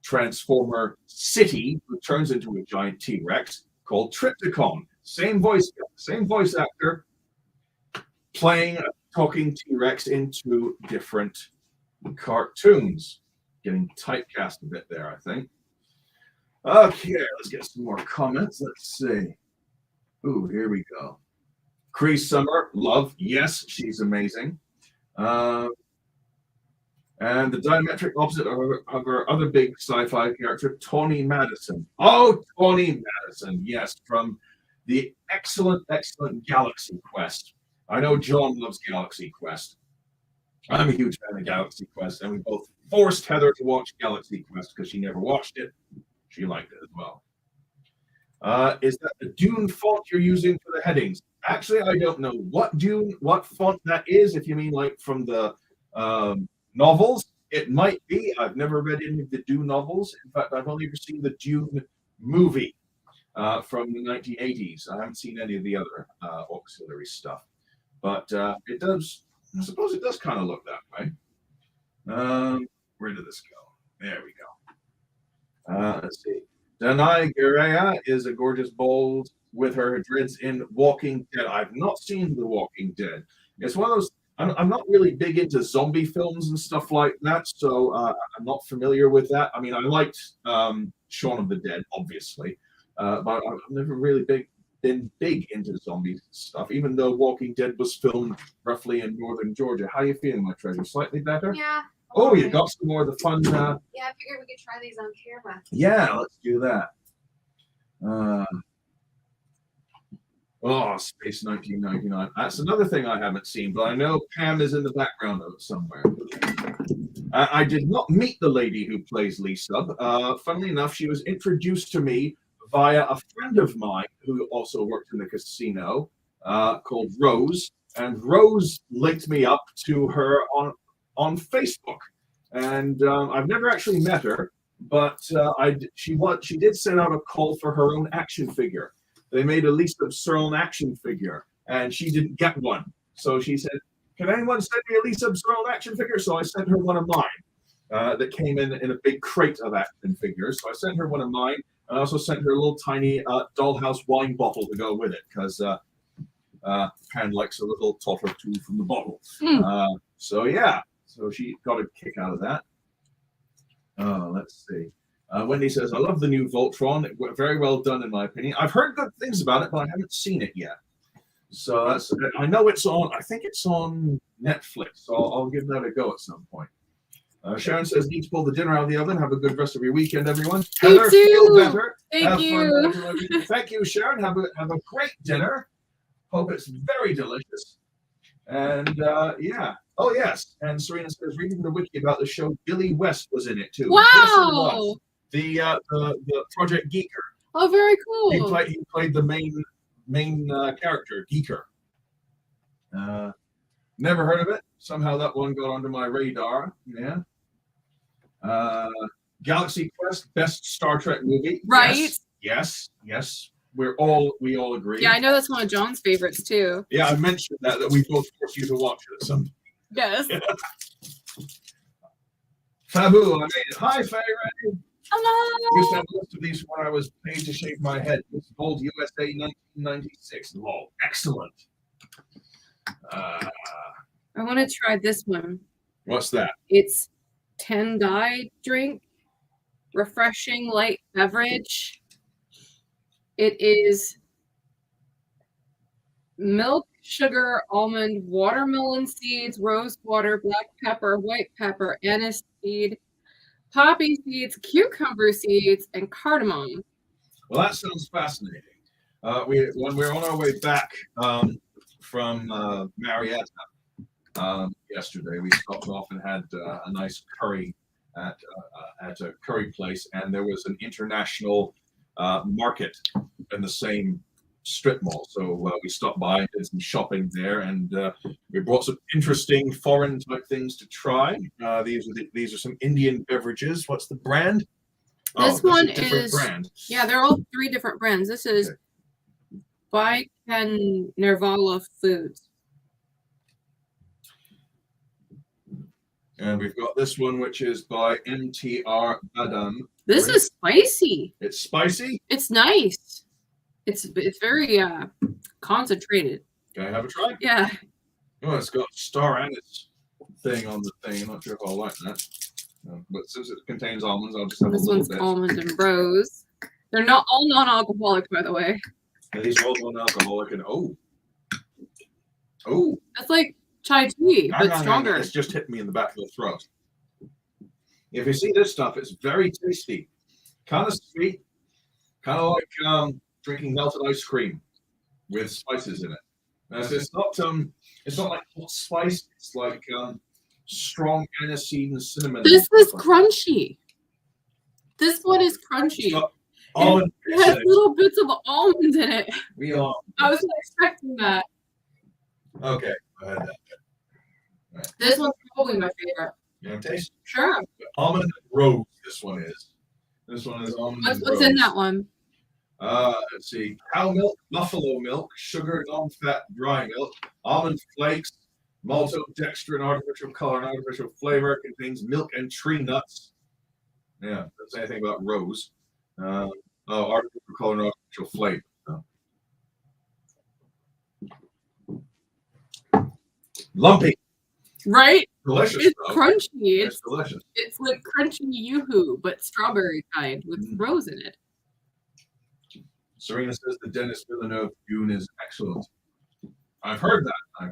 Transformer City, who turns into a giant T-Rex called Tripticon. Same voice actor playing a talking T-Rex in 2 different cartoons. Getting typecast a bit there, I think. Okay, let's get some more comments. Let's see. Ooh, here we go. Cree Summer, love. Yes, she's amazing. And the diametric opposite of our other big sci-fi character, Tawny Madison. Oh, Tawny Madison. Yes, from the excellent Galaxy Quest. I know John loves Galaxy Quest. I'm a huge fan of Galaxy Quest, and we both forced Heather to watch Galaxy Quest because she never watched it. She liked it as well. Is that the Dune font you're using for the headings? Actually, I don't know what font that is. If you mean like from the novels, it might be. I've never read any of the Dune novels. In fact, I've only ever seen the Dune movie from the 1980s. I haven't seen any of the other auxiliary stuff. But it does, I suppose it does kind of look that way. Where did this go? There we go. Let's see. Danai Guerrea is a gorgeous bold with her dreads in Walking Dead. I've not seen The Walking Dead. It's one of those, I'm not really big into zombie films and stuff like that, so I'm not familiar with that. I mean, I liked Shaun of the Dead, obviously, but I've never really been big into zombie stuff, even though Walking Dead was filmed roughly in northern Georgia. How are you feeling, my treasure? Slightly better? Yeah. Oh, you got some more of the fun. Yeah, I figured we could try these on camera. Yeah, let's do that. Space 1999. That's another thing I haven't seen, but I know Pam is in the background of it somewhere. I did not meet the lady who plays Lisa. Funnily enough, she was introduced to me via a friend of mine who also worked in the casino called Rose. And Rose linked me up to her on Facebook. And I've never actually met her, but she did send out a call for her own action figure. They made a Lisa Absurd action figure, and she didn't get one. So she said, "Can anyone send me a Lisa Absurd action figure?" So I sent her one of mine that came in a big crate of action figures. So I sent her one of mine. I also sent her a little tiny dollhouse wine bottle to go with it, because Pan likes a little tot or two from the bottle. So yeah, so she got a kick out of that. Let's see. Wendy says, "I love the new Voltron. Very well done, in my opinion. I've heard good things about it, but I haven't seen it yet. So that's, I know it's on. I think it's on Netflix. So I'll give that a go at some point." Sharon says, "Need to pull the dinner out of the oven. Have a good rest of your weekend, everyone." Heather, feel better. Thank you. Fun. Thank you, Sharon. Have a great dinner. Hope it's very delicious. And yeah. Oh yes. And Serena says, "Reading the wiki about the show, Billy West was in it too." Wow. Yes, it was. The Project Geeker. Oh, very cool. He played the main character, Geeker. Never heard of it. Somehow that one got onto my radar. Yeah. Galaxy Quest, best Star Trek movie. Right. Yes. We all agree. Yeah, I know that's one of John's favorites too. Yeah, I mentioned that we both forced you to watch it at some. Yes. Fabu, I made it. Hi, Faye Ray. Hello. Used to have a list of these when I was paid to shave my head. It's called USA 1996. Lol. Excellent. I want to try this one. What's that? It's Tendai drink, refreshing light beverage. It is milk, sugar, almond, watermelon seeds, rose water, black pepper, white pepper, anise seed, poppy seeds, cucumber seeds, and cardamom. Well, that sounds fascinating. When we were on our way back from Marietta yesterday, we stopped off and had a nice curry at a curry place, and there was an international market in the same strip mall. So we stopped by and did some shopping there, and we brought some interesting foreign type things to try. These are some Indian beverages. What's the brand? This one a different is brand. Yeah, they're all 3 different brands. This is by Ken Nervala Foods. And we've got this one, which is by MTR Badam. This is spicy. It's spicy. It's nice. It's very concentrated. Can I have a try? Yeah. Oh, it's got star anise thing on the thing. I'm not sure if I'll like that. But since it contains almonds, I'll just have This a little one's bit. almond and rose. They're not all non-alcoholic, by the way. And these are all non-alcoholic, and oh, That's like chai tea, but stronger. It's just hit me in the back of the throat. If you see this stuff, it's very tasty, kind of sweet, kind of like drinking melted ice cream with spices in it. It's not like hot spice. It's like strong aniseed and cinnamon. This is crunchy. This one is crunchy. Almond It has little bits of almonds in it. We are. I wasn't expecting that. Okay, go ahead. Right. This one's probably my favorite. You want to taste? Sure. Almond and rose. This one is. This one is almond. What's in that one? Let's see. Cow milk, buffalo milk, sugar, non-fat, dry milk, almond flakes, maltodextrin, artificial color, and artificial flavor. Contains milk and tree nuts. Yeah, doesn't say anything about rose. Artificial color and artificial flavor. Lumpy. Right? Delicious. It's though. crunchy. It's delicious. It's like crunchy yoo-hoo, but strawberry kind with rose in it. Serena says the Dennis Villeneuve Dune is excellent. I've heard that.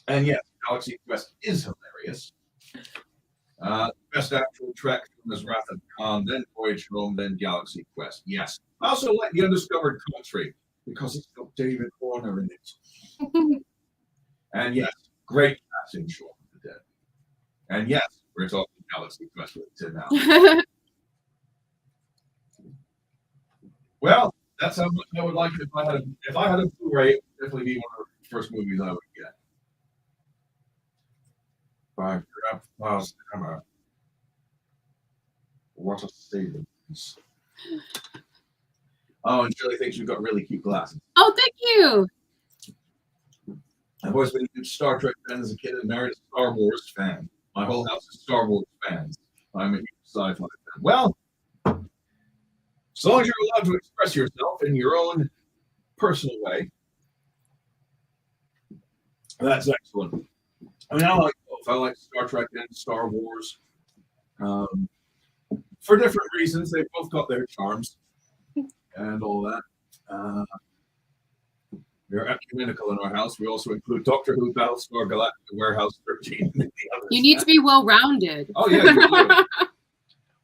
And yes, Galaxy Quest is hilarious. Best actual Trek film is Wrath of Khan, then Voyage Home, then Galaxy Quest. Yes. I also like The Undiscovered Country because it's got David Warner in it. And yes, great casting, Shaun of the Dead. And yes, we're talking Galaxy Quest with Tim now. Well, that's how much I would like it if I had a Blu-ray. It would definitely be one of the first movies I would get. By Grandpa's Hammer. What a savings. Oh, and Shirley thinks you've got really cute glasses. Oh, thank you. I've always been a huge Star Trek fan as a kid and married a Star Wars fan. My whole house is Star Wars fans. I'm a huge sci-fi fan. Well, as long as you're allowed to express yourself in your own personal way, that's excellent. I mean, I like both. I like Star Trek and Star Wars. For different reasons, they've both got their charms and all that. We're ecumenical in our house. We also include Doctor Who, Battlestar Galactica, Warehouse 13. And the others. You need to be well-rounded. Oh, yeah, you do.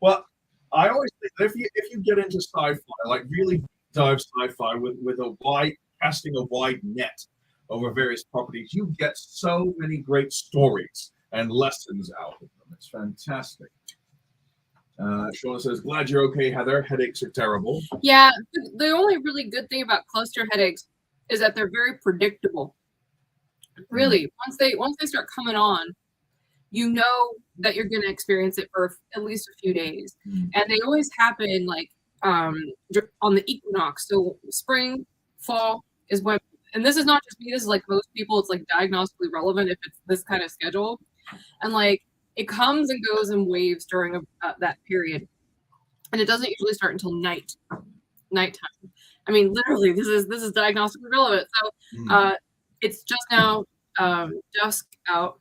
Well, I always think that if you get into sci-fi, like really dive sci-fi with a wide casting a wide net over various properties, you get so many great stories and lessons out of them. It's fantastic. Shauna says, "Glad you're okay, Heather. Headaches are terrible." Yeah, the only really good thing about cluster headaches is that they're very predictable. Really, once they start coming on, you know that you're going to experience it for at least a few days. And they always happen like on the equinox. So spring, fall is when, and this is not just me, this is like most people, it's like diagnostically relevant if it's this kind of schedule. And like it comes and goes in waves during that period. And it doesn't usually start until nighttime. I mean, literally, this is diagnostically relevant. So it's just now dusk out.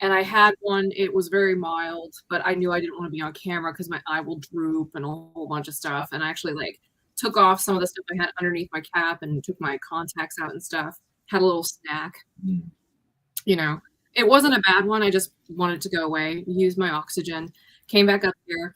And I had one, it was very mild, but I knew I didn't want to be on camera because my eye will droop and a whole bunch of stuff. And I actually like took off some of the stuff I had underneath my cap and took my contacts out and stuff. Had a little snack. You know, it wasn't a bad one. I just wanted to go away, use my oxygen, came back up here.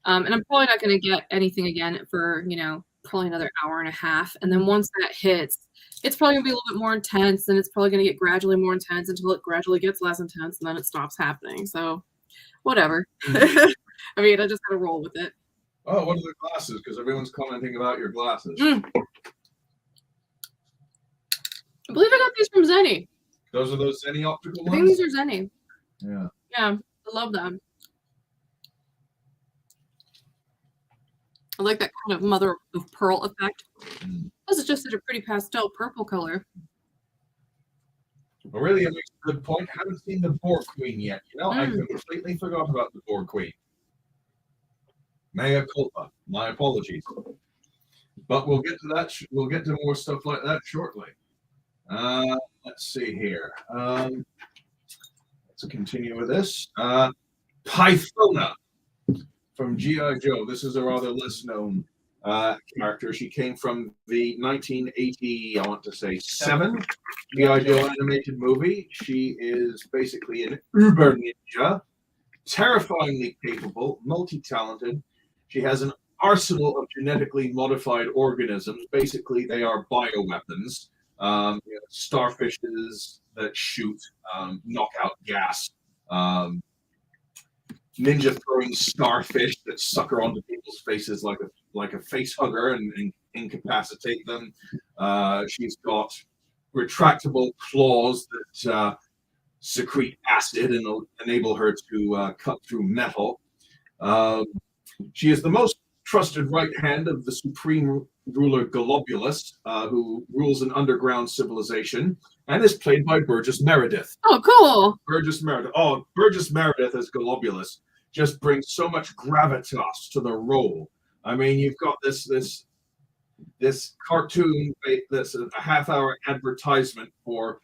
And I'm probably not going to get anything again for, you know, probably another hour and a half. And then once that hits, it's probably gonna be a little bit more intense, and it's probably gonna get gradually more intense until it gradually gets less intense, and then it stops happening. So, whatever. I mean, I just gotta roll with it. Oh, what are the glasses? Because everyone's commenting about your glasses. I believe I got these from Zenny. Those are those Zenny optical I think ones? these are Zenny. Yeah. Yeah, I love them. I like that kind of mother of pearl effect. This is just such a pretty pastel purple color. Well, really, it makes a good point. I haven't seen the Boar Queen yet. You know, I completely forgot about the Boar Queen. Mea culpa. My apologies. But we'll get to that. We'll get to more stuff like that shortly. Let's see here. Let's continue with this. Pythona from G.I. Joe. This is a rather less known character. She came from the 1980, I want to say, 7 G.I. Joe animated movie. She is basically an uber ninja, terrifyingly capable, multi-talented. She has an arsenal of genetically modified organisms. Basically, they are bioweapons. Starfishes that shoot knockout gas. Ninja throwing starfish that sucker onto people's faces like a face hugger and incapacitate them. She's got retractable claws that secrete acid and will enable her to cut through metal. She is the most trusted right hand of the supreme ruler Globulus, who rules an underground civilization, and is played by Burgess Meredith. Oh, cool. Burgess Meredith. Oh, Burgess Meredith as Globulus just brings so much gravitas to the role. I mean, you've got this cartoon that's a half-hour advertisement for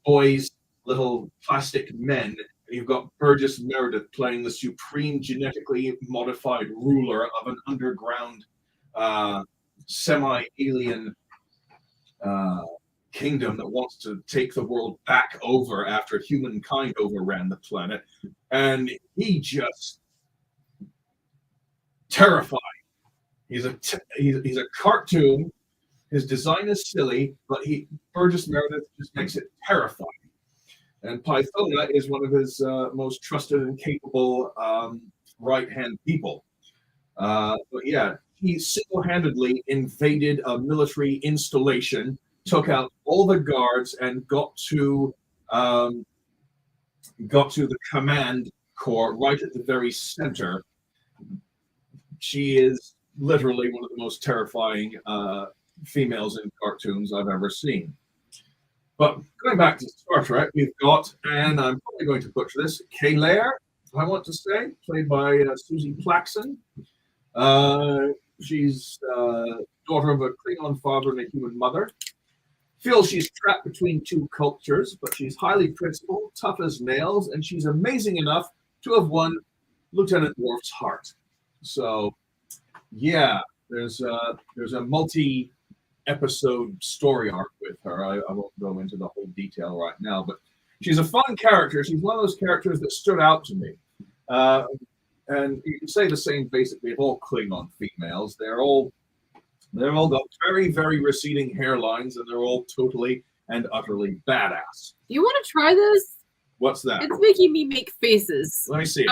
boys, little plastic men. You've got Burgess Meredith playing the supreme genetically modified ruler of an underground semi-alien kingdom that wants to take the world back over after humankind overran the planet. And he just terrifying. He's a cartoon. His design is silly, but Burgess Meredith just makes it terrifying. And Pythona is one of his most trusted and capable right-hand people. But yeah, he single-handedly invaded a military installation, took out all the guards, and got to the command core right at the very center. She is literally one of the most terrifying females in cartoons I've ever seen. But going back to Star Trek, we've got, and I'm probably going to butcher this, Kaylair, I want to say, played by Susie Plaxon. She's daughter of a Klingon father and a human mother. Feels she's trapped between two cultures, but she's highly principled, tough as nails, and she's amazing enough to have won Lieutenant Worf's heart. So, yeah, there's a multi-episode story arc with her. I won't go into the whole detail right now, but she's a fun character. She's one of those characters that stood out to me. And you can say the same basically of all Klingon females. They're all got very, very receding hairlines, and they're all totally and utterly badass. You want to try this? What's that? It's making me make faces. Let me see.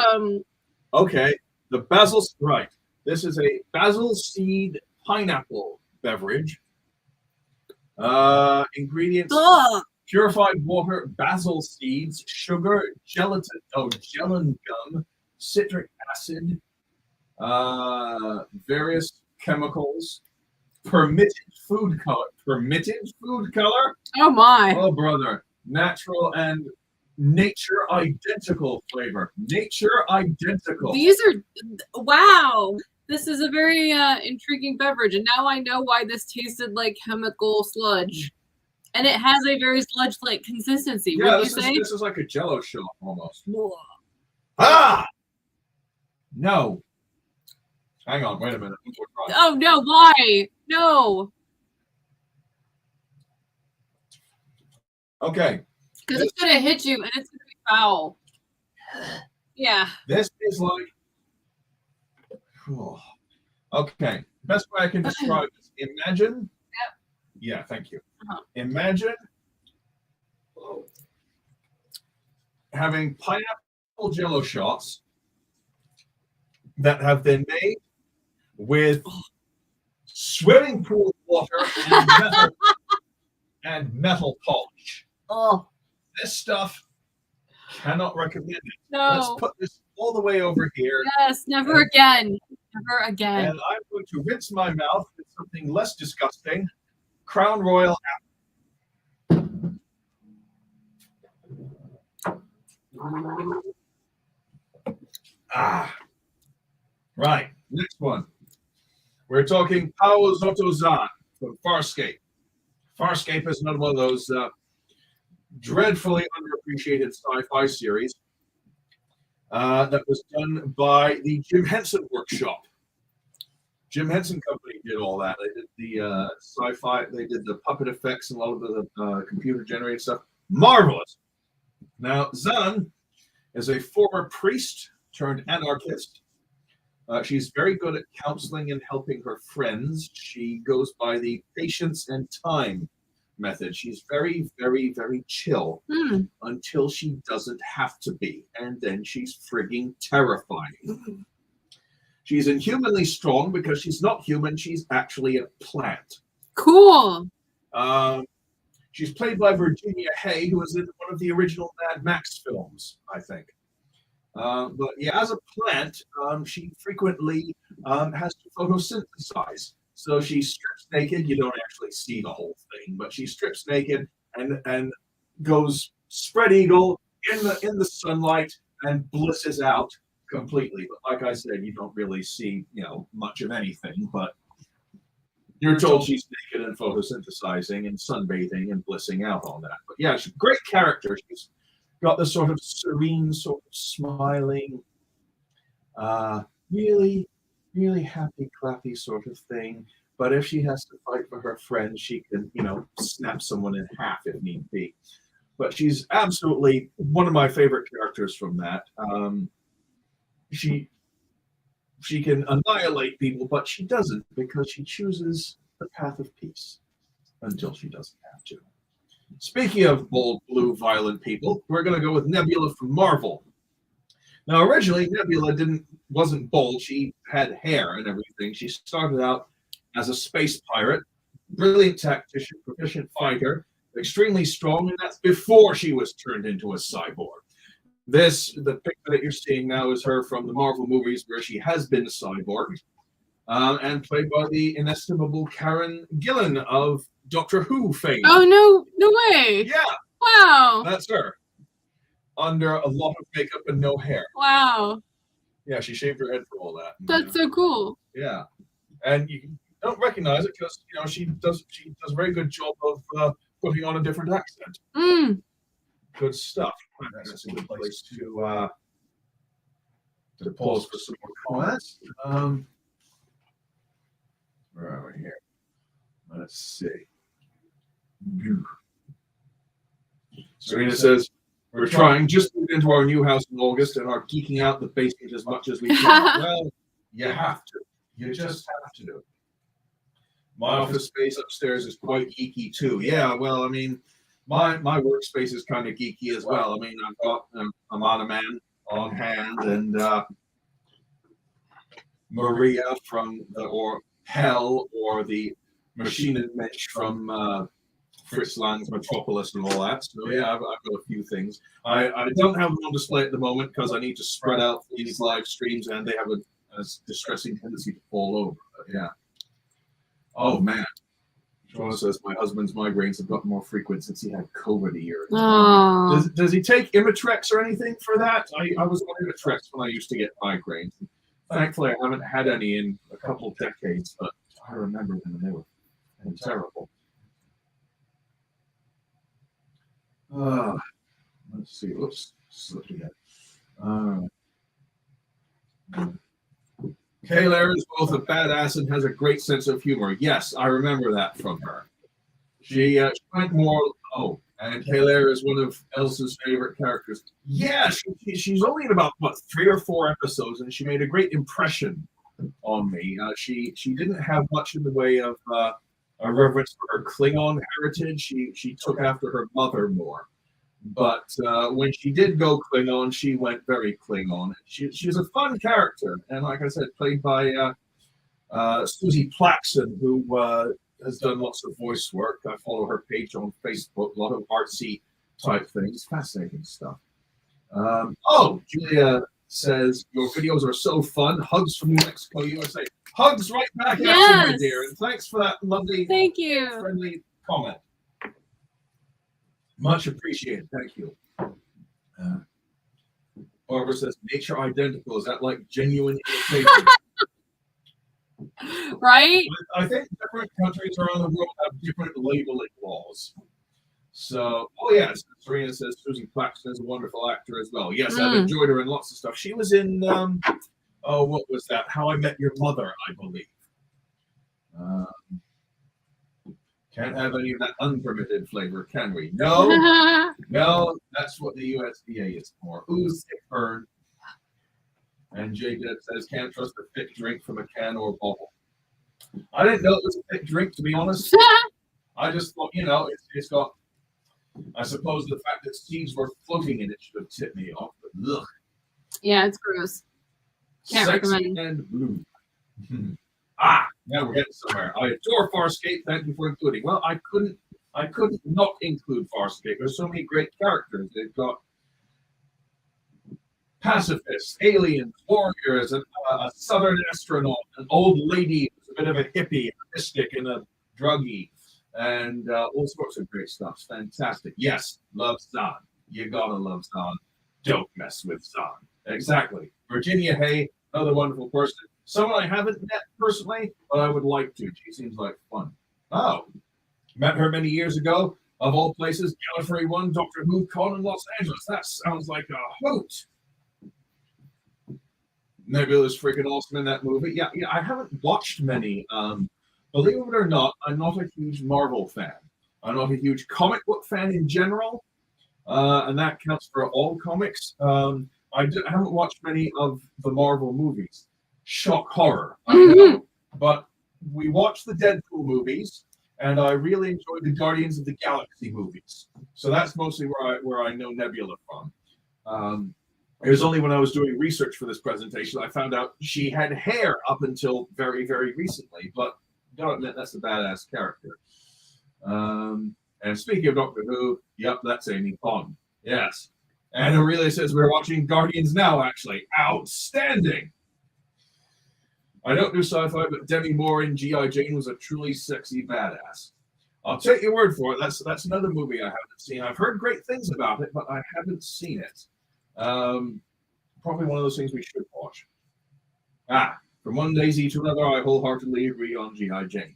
Okay, the basil. Right. This is a basil seed pineapple beverage. Ingredients: purified water, basil seeds, sugar, gelatin, gellan gum, citric acid, various chemicals. Permitted food color. Oh my. Oh brother, natural and nature identical flavor. Nature identical. These are, wow. This is a very intriguing beverage, and now I know why this tasted like chemical sludge. And it has a very sludge-like consistency. Yeah, Would you say? This is like a Jello shot almost. Whoa. Ah! No. Hang on, wait a minute. Oh no, why? No. Okay. Because it's gonna hit you and it's gonna be foul. Yeah. This is like. Oh. Okay. Best way I can describe this. Imagine. Yep. Yeah, thank you. Imagine having pineapple Jello shots that have been made with swimming pool water and metal and metal polish. Oh This stuff, cannot recommend it. no! Let's put this all the way over here. Yes, never again. Never again. And I'm going to rinse my mouth with something less disgusting. Crown Royal Right, next one. We're talking Pao Zotozan from Farscape. Farscape is another one of those dreadfully underappreciated sci-fi series that was done by the Jim Henson Workshop. Jim Henson Company did all that. They did the sci-fi, they did the puppet effects and a lot of the computer-generated stuff. Marvelous. Now, Zan is a former priest turned anarchist. She's very good at counseling and helping her friends. She goes by the patience and time method. She's very, very, very chill until she doesn't have to be. And then she's frigging terrifying. She's inhumanly strong because she's not human. She's actually a plant. Cool. She's played by Virginia Hay, who was in one of the original Mad Max films, I think. But yeah, as a plant, she frequently has to photosynthesize. So she strips naked. You don't actually see the whole thing, but she strips naked and goes spread eagle in the sunlight and blisses out completely. But like I said, you don't really see much of anything. But you're told she's naked and photosynthesizing and sunbathing and blissing out on that. But yeah, she's a great character. She's got this sort of serene, sort of smiling, really, really happy, clappy sort of thing. But if she has to fight for her friends, she can, snap someone in half if need be. But she's absolutely one of my favorite characters from that. She can annihilate people, but she doesn't because she chooses the path of peace until she doesn't have to. Speaking of bold, blue, violent people, we're going to go with Nebula from Marvel. Now, originally, Nebula wasn't bold. She had hair and everything. She started out as a space pirate, brilliant tactician, proficient fighter, extremely strong, and that's before she was turned into a cyborg. The picture that you're seeing now is her from the Marvel movies where she has been a cyborg, and played by the inestimable Karen Gillan of Doctor Who fame. Oh, no way. Yeah. Wow. That's her. Under a lot of makeup and no hair. Wow. Yeah, she shaved her head for all that. That's so cool. Yeah. And you don't recognize it because, she does a very good job of putting on a different accent. Good stuff. That's a good place to pause for some more comments. Where are we here? Let's see. Serena says, we're just moved into our new house in August and are geeking out the basement as much as we can. Well, you have to. You just have to do it. My office space upstairs is quite geeky too. Yeah, well, I mean, my workspace is kind of geeky as well. I mean, I've got a man on hand and Maria from or Hell or the Machine and Mensch from Fritz Lang's Metropolis and all that. So yeah, I've got a few things. I don't have them on display at the moment because I need to spread out these live streams and they have a distressing tendency to fall over. But yeah. Oh man. Joanna says my husband's migraines have gotten more frequent since he had COVID a year ago. Does he take Imitrex or anything for that? I was on Imitrex when I used to get migraines. Thankfully, I haven't had any in a couple of decades, but I remember them and they were terrible. Let's see. Whoops. Kayla is both a badass and has a great sense of humor. Yes, I remember that from her. She went more. Oh, and Kayla is one of Elsa's favorite characters. Yeah, she's only in about 3 or 4 episodes, and she made a great impression on me. She didn't have much in the way of a reverence for her Klingon heritage. She took after her mother more. But when she did go Klingon, she went very Klingon. She's a fun character, and like I said, played by Susie Plaxton, who has done lots of voice work. I follow her page on Facebook, a lot of artsy type things, fascinating stuff. Julia says, your videos are so fun. Hugs from New Mexico, USA. Hugs right back at you, my dear. And thanks for that lovely, thank you, friendly comment. Much appreciated. Thank you. Barbara says, nature identical. Is that like genuine imitation? Right? I think different countries around the world have different labeling laws. So, yes, Serena says Susan Claxton is a wonderful actor as well. Yes, I've enjoyed her in lots of stuff. She was in, what was that? How I Met Your Mother, I believe. Can't have any of that unpermitted flavor, can we? No, no, that's what the USDA is for. Ooh, sick burn. And J-Deb says, can't trust a thick drink from a can or bottle. I didn't know it was a thick drink, to be honest. I just thought, it's got, I suppose the fact that seeds were floating in it should have tipped me off. But ugh. Yeah, it's gross. Can't recommend. And blue. Now we're getting somewhere. I adore Farscape. Thank you for including. Well, I couldn't not include Farscape. There's so many great characters. They've got pacifists, aliens, warriors, a southern astronaut, an old lady who's a bit of a hippie, a mystic, and a druggie, and all sorts of great stuff. It's fantastic. Yes, love Zahn. You gotta love Zahn. Don't mess with Zahn. Exactly. Virginia Hay, another wonderful person. Someone I haven't met personally, but I would like to. She seems like fun. Oh, met her many years ago. Of all places, Gallifrey 1, Doctor Who Con in Los Angeles. That sounds like a hoot. Nebula's freaking awesome in that movie. Yeah, I haven't watched many. Believe it or not, I'm not a huge Marvel fan. I'm not a huge comic book fan in general, and that counts for all comics. I haven't watched many of the Marvel movies. Shock horror, I know. But we watched the Deadpool movies, and I really enjoyed the Guardians of the Galaxy movies. So that's mostly where I know Nebula from. It was only when I was doing research for this presentation I found out she had hair up until very, very recently. But gotta admit, that's a badass character. And speaking of Doctor Who, yep, that's Amy Pond. Yes. And Aurelia says we're watching Guardians now, actually. Outstanding. I don't do sci-fi, but Demi Moore in G.I. Jane was a truly sexy badass. I'll take your word for it. That's another movie I haven't seen. I've heard great things about it, but I haven't seen it. Probably one of those things we should watch. From one daisy to another, I wholeheartedly agree on G.I. Jane.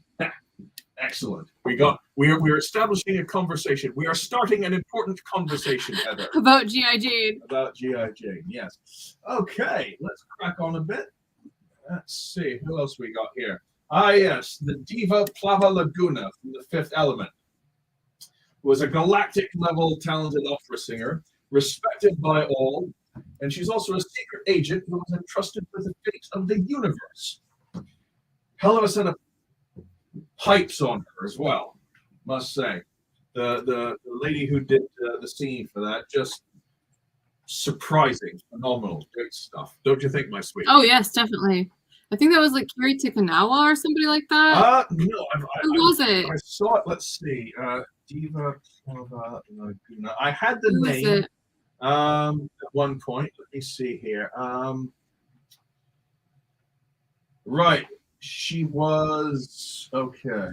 Excellent. We're establishing a conversation. We are starting an important conversation, Heather. About G.I. Jane. About G.I. Jane, yes. Okay, let's crack on a bit. Let's see, who else we got here? Yes, the Diva Plava Laguna from The Fifth Element was a galactic-level talented opera singer, respected by all, and she's also a secret agent who was entrusted with the fate of the universe. Hell of a set of pipes on her as well, must say. The lady who did the scene for that, just surprising, phenomenal, great stuff. Don't you think, my sweet? Oh yes, definitely. I think that was like Kiri Tikanawa or somebody like that. No. Who was it? I saw it. Let's see. Diva Plava Laguna. I had the name at one point. Let me see here. Right. She was okay.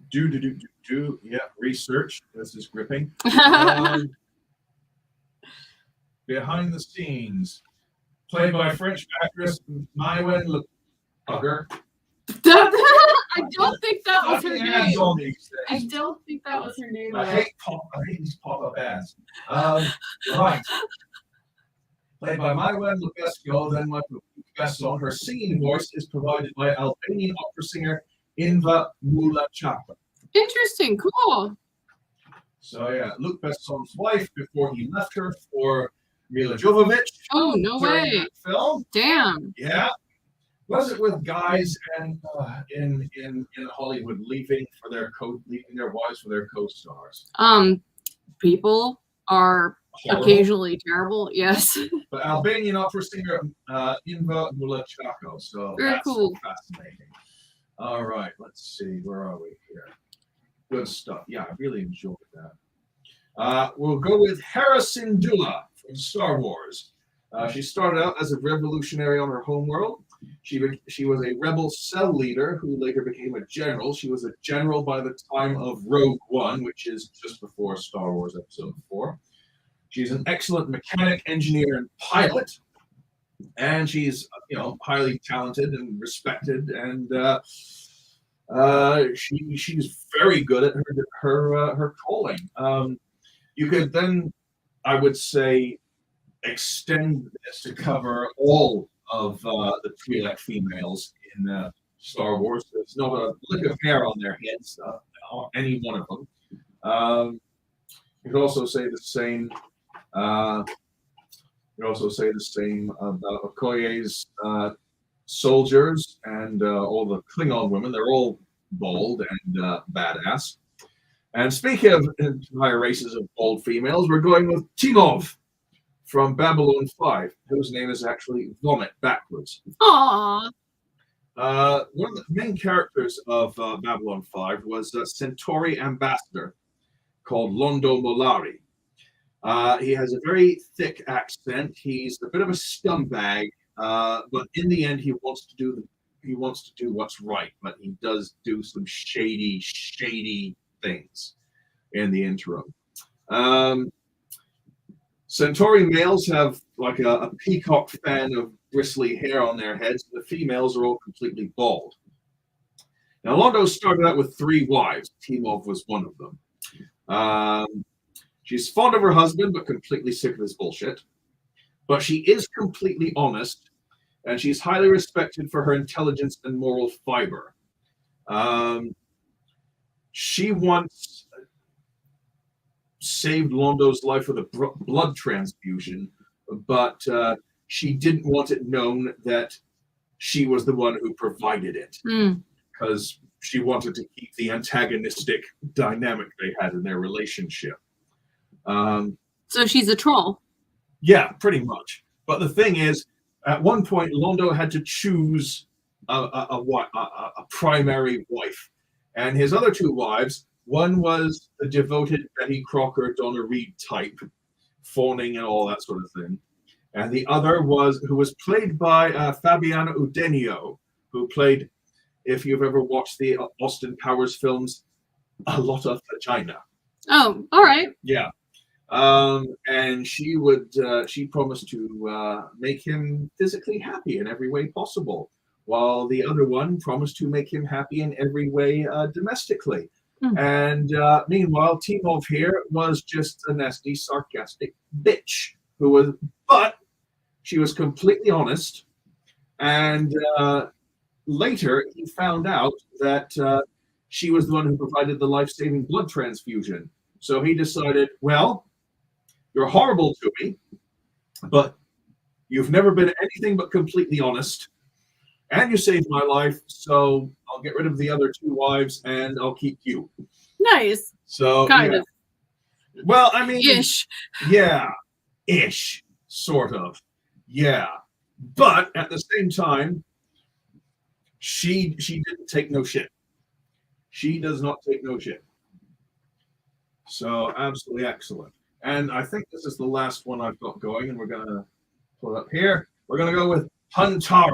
Do. Yeah, research. This is gripping. Behind the scenes, played by French actress Maïwen Lepugger. I don't think that was her name. I don't think that was her name. I hate these pop-up ads. Right. Played by Maïwen Lepugger, then Lepugger. Her singing voice is provided by Albanian opera singer Inva Mula-Chapa. Interesting, cool. So yeah, Luc Besson's wife before he left her for Mila Jovovich. Oh, no way. Film. Damn. Yeah. Was it with guys and in Hollywood leaving their wives for their co-stars? People are horrible. Occasionally terrible, yes. But Albanian opera singer Inva Mulachako. So Very that's cool. fascinating. All right, let's see. Where are we here? Good stuff. Yeah, I really enjoyed that. We'll go with Hera Syndulla from Star Wars. She started out as a revolutionary on her homeworld. She was a rebel cell leader who later became a general. She was a general by the time of Rogue One, which is just before Star Wars Episode 4. She's an excellent mechanic, engineer, and pilot. And she's, highly talented and respected, and she's very good at her calling. You could then, I would say, extend this to cover all of the Twi'lek females in Star Wars. There's not a lick of hair on their heads, any one of them. You could also say the same. You could also say the same about Okoye's soldiers and all the Klingon women. They're all bold and badass. And speaking of entire races of bold females, we're going with Timov from Babylon 5, whose name is actually Vomit backwards. Aww. One of the main characters of Babylon 5 was a Centauri ambassador called Londo Mollari. He has a very thick accent. He's a bit of a scumbag, but in the end, he wants to do what's right. But he does do some shady things in the interim. Centauri males have like a peacock fan of bristly hair on their heads. The females are all completely bald. Now, Londo started out with 3 wives. Timov was one of them. She's fond of her husband, but completely sick of his bullshit. But she is completely honest, and she's highly respected for her intelligence and moral fiber. She once saved Londo's life with a blood transfusion, but she didn't want it known that she was the one who provided it, because she wanted to keep the antagonistic dynamic they had in their relationship. So she's a troll. Yeah, pretty much. But the thing is, at one point, Londo had to choose a primary wife, and his other 2 wives. One was the devoted Betty Crocker, Donna Reed type, fawning and all that sort of thing, and the other who was played by Fabiana Udenio, who played, if you've ever watched the Austin Powers films, a lot of vagina. Oh, all right. Yeah. And she promised to make him physically happy in every way possible, while the other one promised to make him happy in every way domestically. And meanwhile, Timov here was just a nasty, sarcastic bitch but she was completely honest. And later, he found out that she was the one who provided the life-saving blood transfusion. So he decided, well, you're horrible to me, but you've never been anything but completely honest, and you saved my life, so I'll get rid of the other 2 wives, and I'll keep you. Nice. So kind of. Well, I mean, ish. Yeah, ish, sort of. Yeah, but at the same time, she didn't take no shit. She does not take no shit. So absolutely excellent. And I think this is the last one I've got going, and we're going to pull it up here. We're going to go with Huntara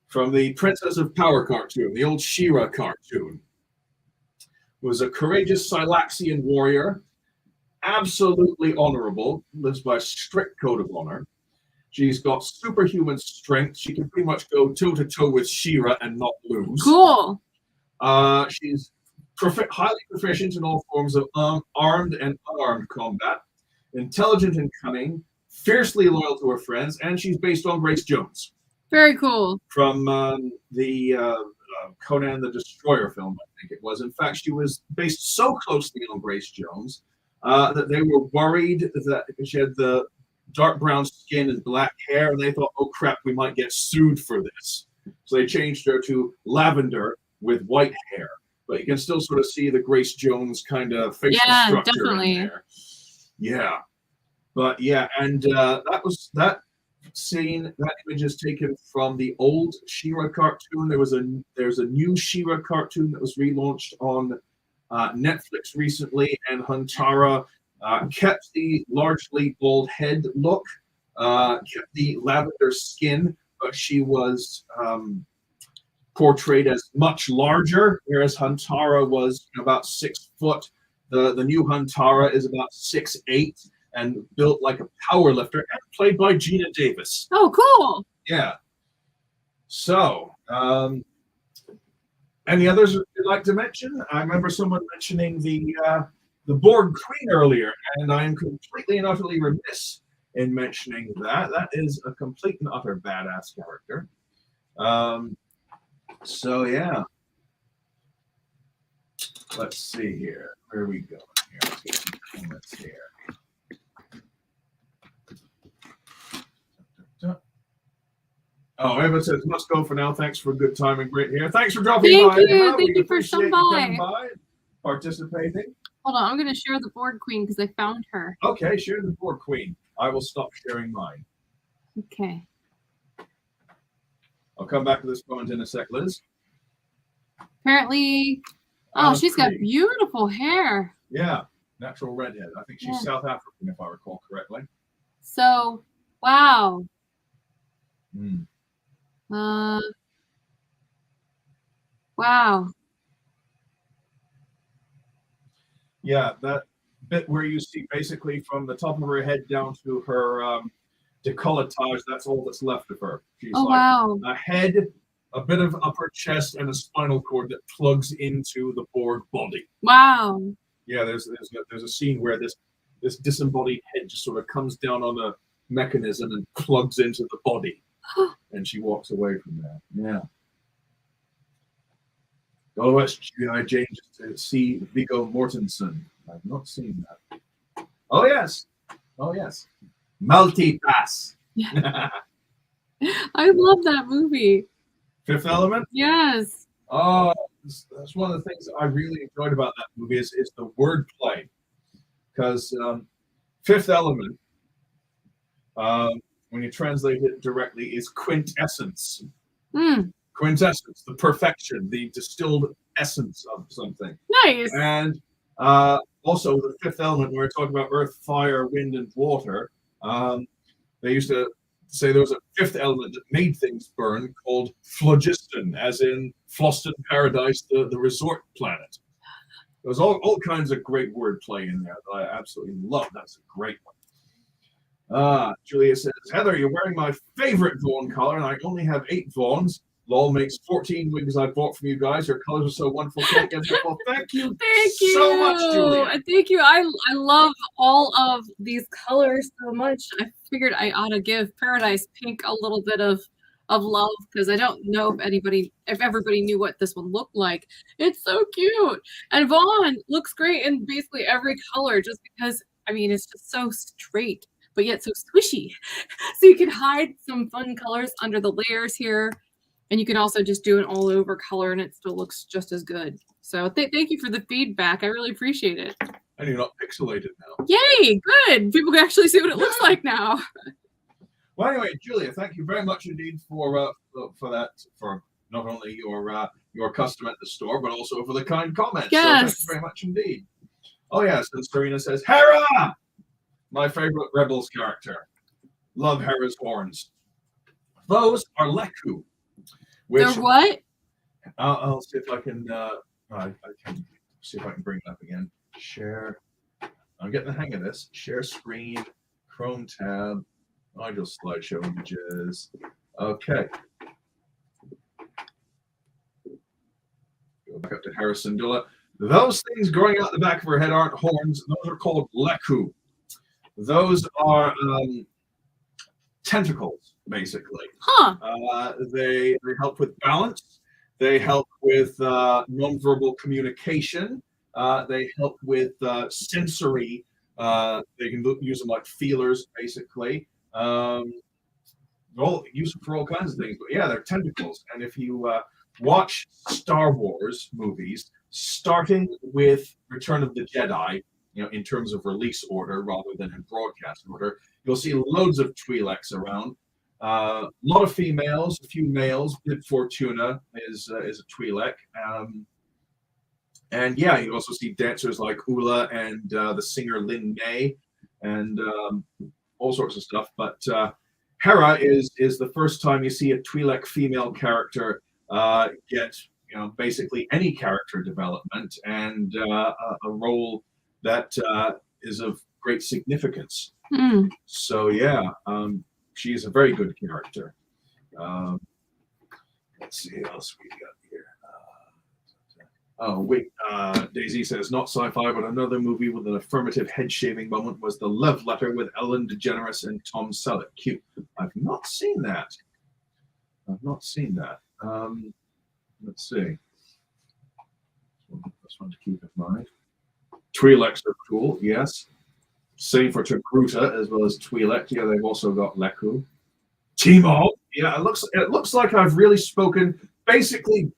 from the Princess of Power cartoon, the old She-Ra cartoon. Was a courageous Silaxian warrior, absolutely honorable, lives by a strict code of honor. She's got superhuman strength. She can pretty much go toe-to-toe with She-Ra and not lose. Cool. She's highly proficient in all forms of armed and unarmed combat, intelligent and cunning, fiercely loyal to her friends, and she's based on Grace Jones. Very cool. From the Conan the Destroyer film, I think it was. In fact, she was based so closely on Grace Jones that they were worried that she had the dark brown skin and black hair, and they thought, oh crap, we might get sued for this. So they changed her to lavender with white hair. But you can still sort of see the Grace Jones kind of facial structure definitely. in there. Yeah. But yeah, and that image is taken from the old She-Ra cartoon. There's a new She-Ra cartoon that was relaunched on Netflix recently, and Huntara kept the largely bald head look, kept the lavender skin, but she was portrayed as much larger, whereas Huntara was about 6 foot. The new Huntara is about 6'8" and built like a power lifter, and played by Gina Davis. Oh, cool. Yeah. So, any others you'd like to mention? I remember someone mentioning the Borg Queen earlier, and I am completely and utterly remiss in mentioning that. That is a complete and utter badass character. So yeah. Let's see here. Where are we going here? Let's get some comments here. Oh, Evan says, must go for now. Thanks for a good time and great hair. Thanks for dropping by. Thank you. Emma. Thank We you for appreciate stopping you coming by, participating. Hold on, I'm going to share the Borg Queen because I found her. Okay, share the Borg Queen. I will stop sharing mine. Okay. I'll come back to this comment in a sec, Liz. Apparently, she's got beautiful hair. Yeah, natural redhead. I think she's South African, if I recall correctly. So, wow. Wow. Yeah, that bit where you see basically from the top of her head down to her decolletage, that's all that's left of her. She's wow. A head, a bit of upper chest, and a spinal cord that plugs into the Borg body. Wow. Yeah, there's a scene where this disembodied head just sort of comes down on a mechanism and plugs into the body. And she walks away from there. Yeah. Go to watch G.I. Jane just to see Viggo Mortensen. I've not seen that. Oh yes. Multipass. Yeah. I love that movie. Fifth Element? Yes. Oh, that's one of the things that I really enjoyed about that movie is the wordplay. Because Fifth Element, when you translate it directly, is quintessence. Quintessence, the perfection, the distilled essence of something. Nice. And also the Fifth Element, when we're talking about earth, fire, wind, and water, they used to say there was a fifth element that made things burn called phlogiston, as in Floston Paradise, the resort planet. There's all kinds of great wordplay in there that I absolutely love. That's a great one. Julia says, Heather, you're wearing my favorite Vaughn color, and I only have 8 Vaughns. Lol makes 14 wigs I bought from you guys. Your colors are so wonderful. Well, thank you. Thank you so much, Julia. Thank you. I love all of these colors so much. I figured I ought to give Paradise Pink a little bit of love because I don't know if everybody knew what this one looked like. It's so cute. And Vaughn looks great in basically every color just because, I mean, it's just so straight, but yet so squishy. So you can hide some fun colors under the layers here. And you can also just do an all over color and it still looks just as good. So thank you for the feedback. I really appreciate it. And you're not pixelated now. Yay, good. People can actually see what it looks like now. Well, anyway, Julia, thank you very much indeed for that, for not only your custom at the store, but also for the kind comments. Yes. So thank you very much indeed. Oh, yes. And Serena says, Hera! My favorite Rebels character. Love Hera's horns. Those are Leku. They're what? I'll see if I can. I can see if I can bring it up again. Share. I'm getting the hang of this. Share screen. Chrome tab. Nigel slideshow images. Okay. Go back up to Harrison Dilla. Those things growing out the back of her head aren't horns. Those are called Leku. Those are tentacles, basically. Huh. They help with balance. They help with nonverbal communication. They help with sensory. They can use them like feelers, basically. Use them for all kinds of things. But yeah, they're tentacles. And if you watch Star Wars movies, starting with Return of the Jedi, in terms of release order rather than in broadcast order. You'll see loads of Twi'leks around. A lot of females, a few males. Bib Fortuna is a Twi'lek. And yeah, you also see dancers like Ula and the singer Lin May and all sorts of stuff. But Hera is the first time you see a Twi'lek female character get basically any character development and a role that is of great significance. So yeah, she is a very good character. Let's see what else we got here. Oh wait, Daisy says not sci-fi, but another movie with an affirmative head-shaving moment was The Love Letter with Ellen DeGeneres and Tom Selleck. Cute. I've not seen that. Let's see. That's one to keep in mind. Twi'leks are cool, yes. Same for Togruta as well as Twi'lek. Yeah, they've also got Leku. Timo. Yeah, it looks like I've really spoken basically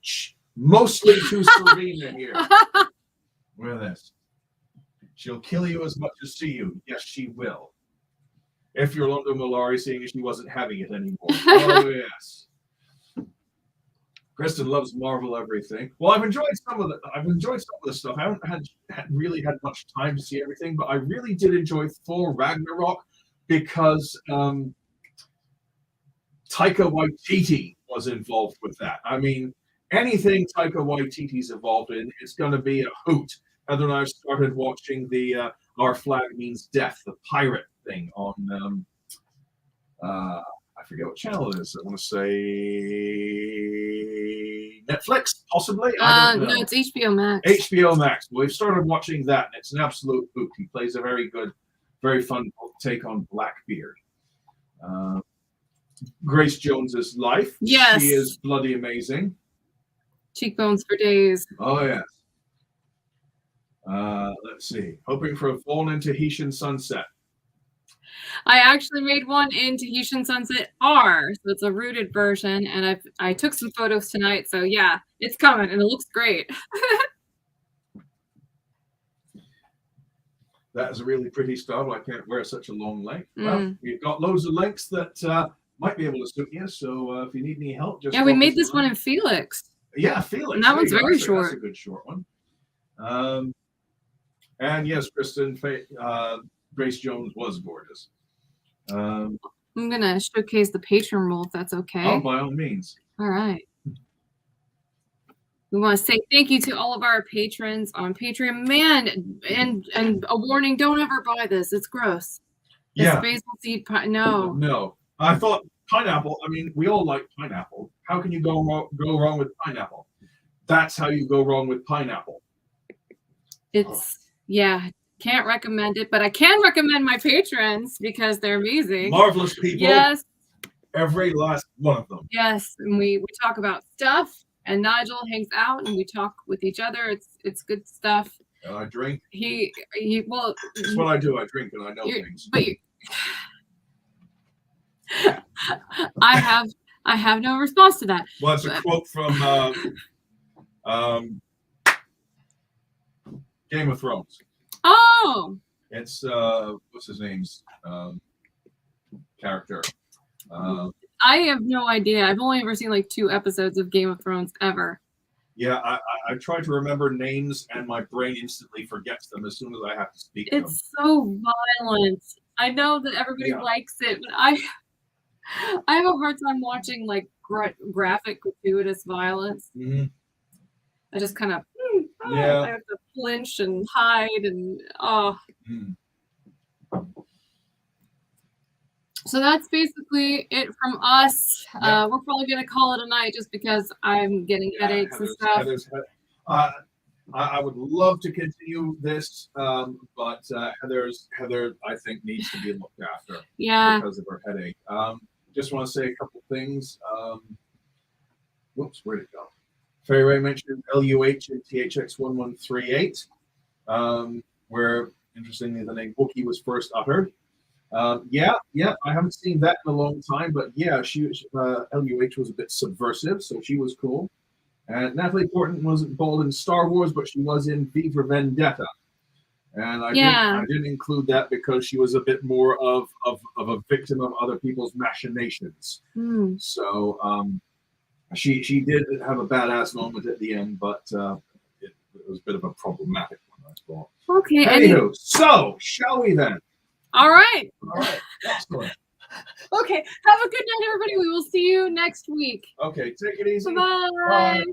mostly to Serena here. Look at this. She'll kill you as much as see you. Yes, she will. If you're Londo Malari, seeing as she wasn't having it anymore. Oh yes. Kristen loves Marvel everything. Well, I've enjoyed some of the stuff. I haven't really had much time to see everything, but I really did enjoy Thor Ragnarok because Taika Waititi was involved with that. I mean, anything Taika Waititi's involved in, it's going to be a hoot. Heather and I started watching the Our Flag Means Death, the pirate thing on I forget what channel it is. I want to say Netflix, possibly. I don't know. No, it's HBO Max. HBO Max. Well, we've started watching that, and it's an absolute hoot. He plays a very good, very fun take on Blackbeard. Grace Jones's life. Yes. She is bloody amazing. Cheekbones for days. Oh, yes. Let's see. Hoping for a Fallen in Tahitian Sunset. I actually made one in Tahitian Sunset R, so it's a rooted version, and I took some photos tonight, so yeah, it's coming, and it looks great. That is a really pretty style. I can't wear such a long length. Well, we've got loads of lengths that might be able to suit you, so if you need any help, just... Yeah, we made this one in Felix. Yeah, Felix. And that one's very short. That's a good short one. And yes, Kristen, Grace Jones was gorgeous. I'm going to showcase the patron role, if that's okay. Oh, by all means. All right. We want to say thank you to all of our patrons on Patreon. Man, and a warning, don't ever buy this. It's gross. Yeah. Basil seed pie. No. No. I thought pineapple, I mean, we all like pineapple. How can you go wrong with pineapple? That's how you go wrong with pineapple. Yeah. Can't recommend it, but I can recommend my patrons because they're amazing. Marvelous people. Yes. Every last one of them. Yes. And we talk about stuff, and Nigel hangs out and we talk with each other. It's good stuff. And I drink. Well, that's what I do. I drink and I know things. But I have no response to that. Well, it's a quote from Game of Thrones. Oh, it's what's his name's character? I have no idea. I've only ever seen like 2 episodes of Game of Thrones ever. Yeah, I try to remember names, and my brain instantly forgets them as soon as I have to speak them. It's so violent. I know that everybody likes it, but I have a hard time watching like graphic, gratuitous violence. Mm-hmm. I just kind of I have to flinch and hide and So that's basically it from us. We're probably gonna call it a night just because I'm getting headaches and stuff. I would love to continue this, but Heather, I think, needs to be looked after. Yeah. Because of her headache. Just want to say a couple things. Whoops, where'd it go? Fairy Ray mentioned LUH and THX1138, where, interestingly, the name Wookiee was first uttered. I haven't seen that in a long time, but yeah, LUH was a bit subversive, so she was cool. And Natalie Portman wasn't bold in Star Wars, but she was in V for Vendetta. And Yeah. I didn't include that because she was a bit more of a victim of other people's machinations. Hmm. So she did have a badass moment at the end, but it was a bit of a problematic one, I thought. Okay. Anywho, so shall we then? All right. All right, excellent. Okay. Have a good night, everybody. We will see you next week. Okay, take it easy. Bye. Bye.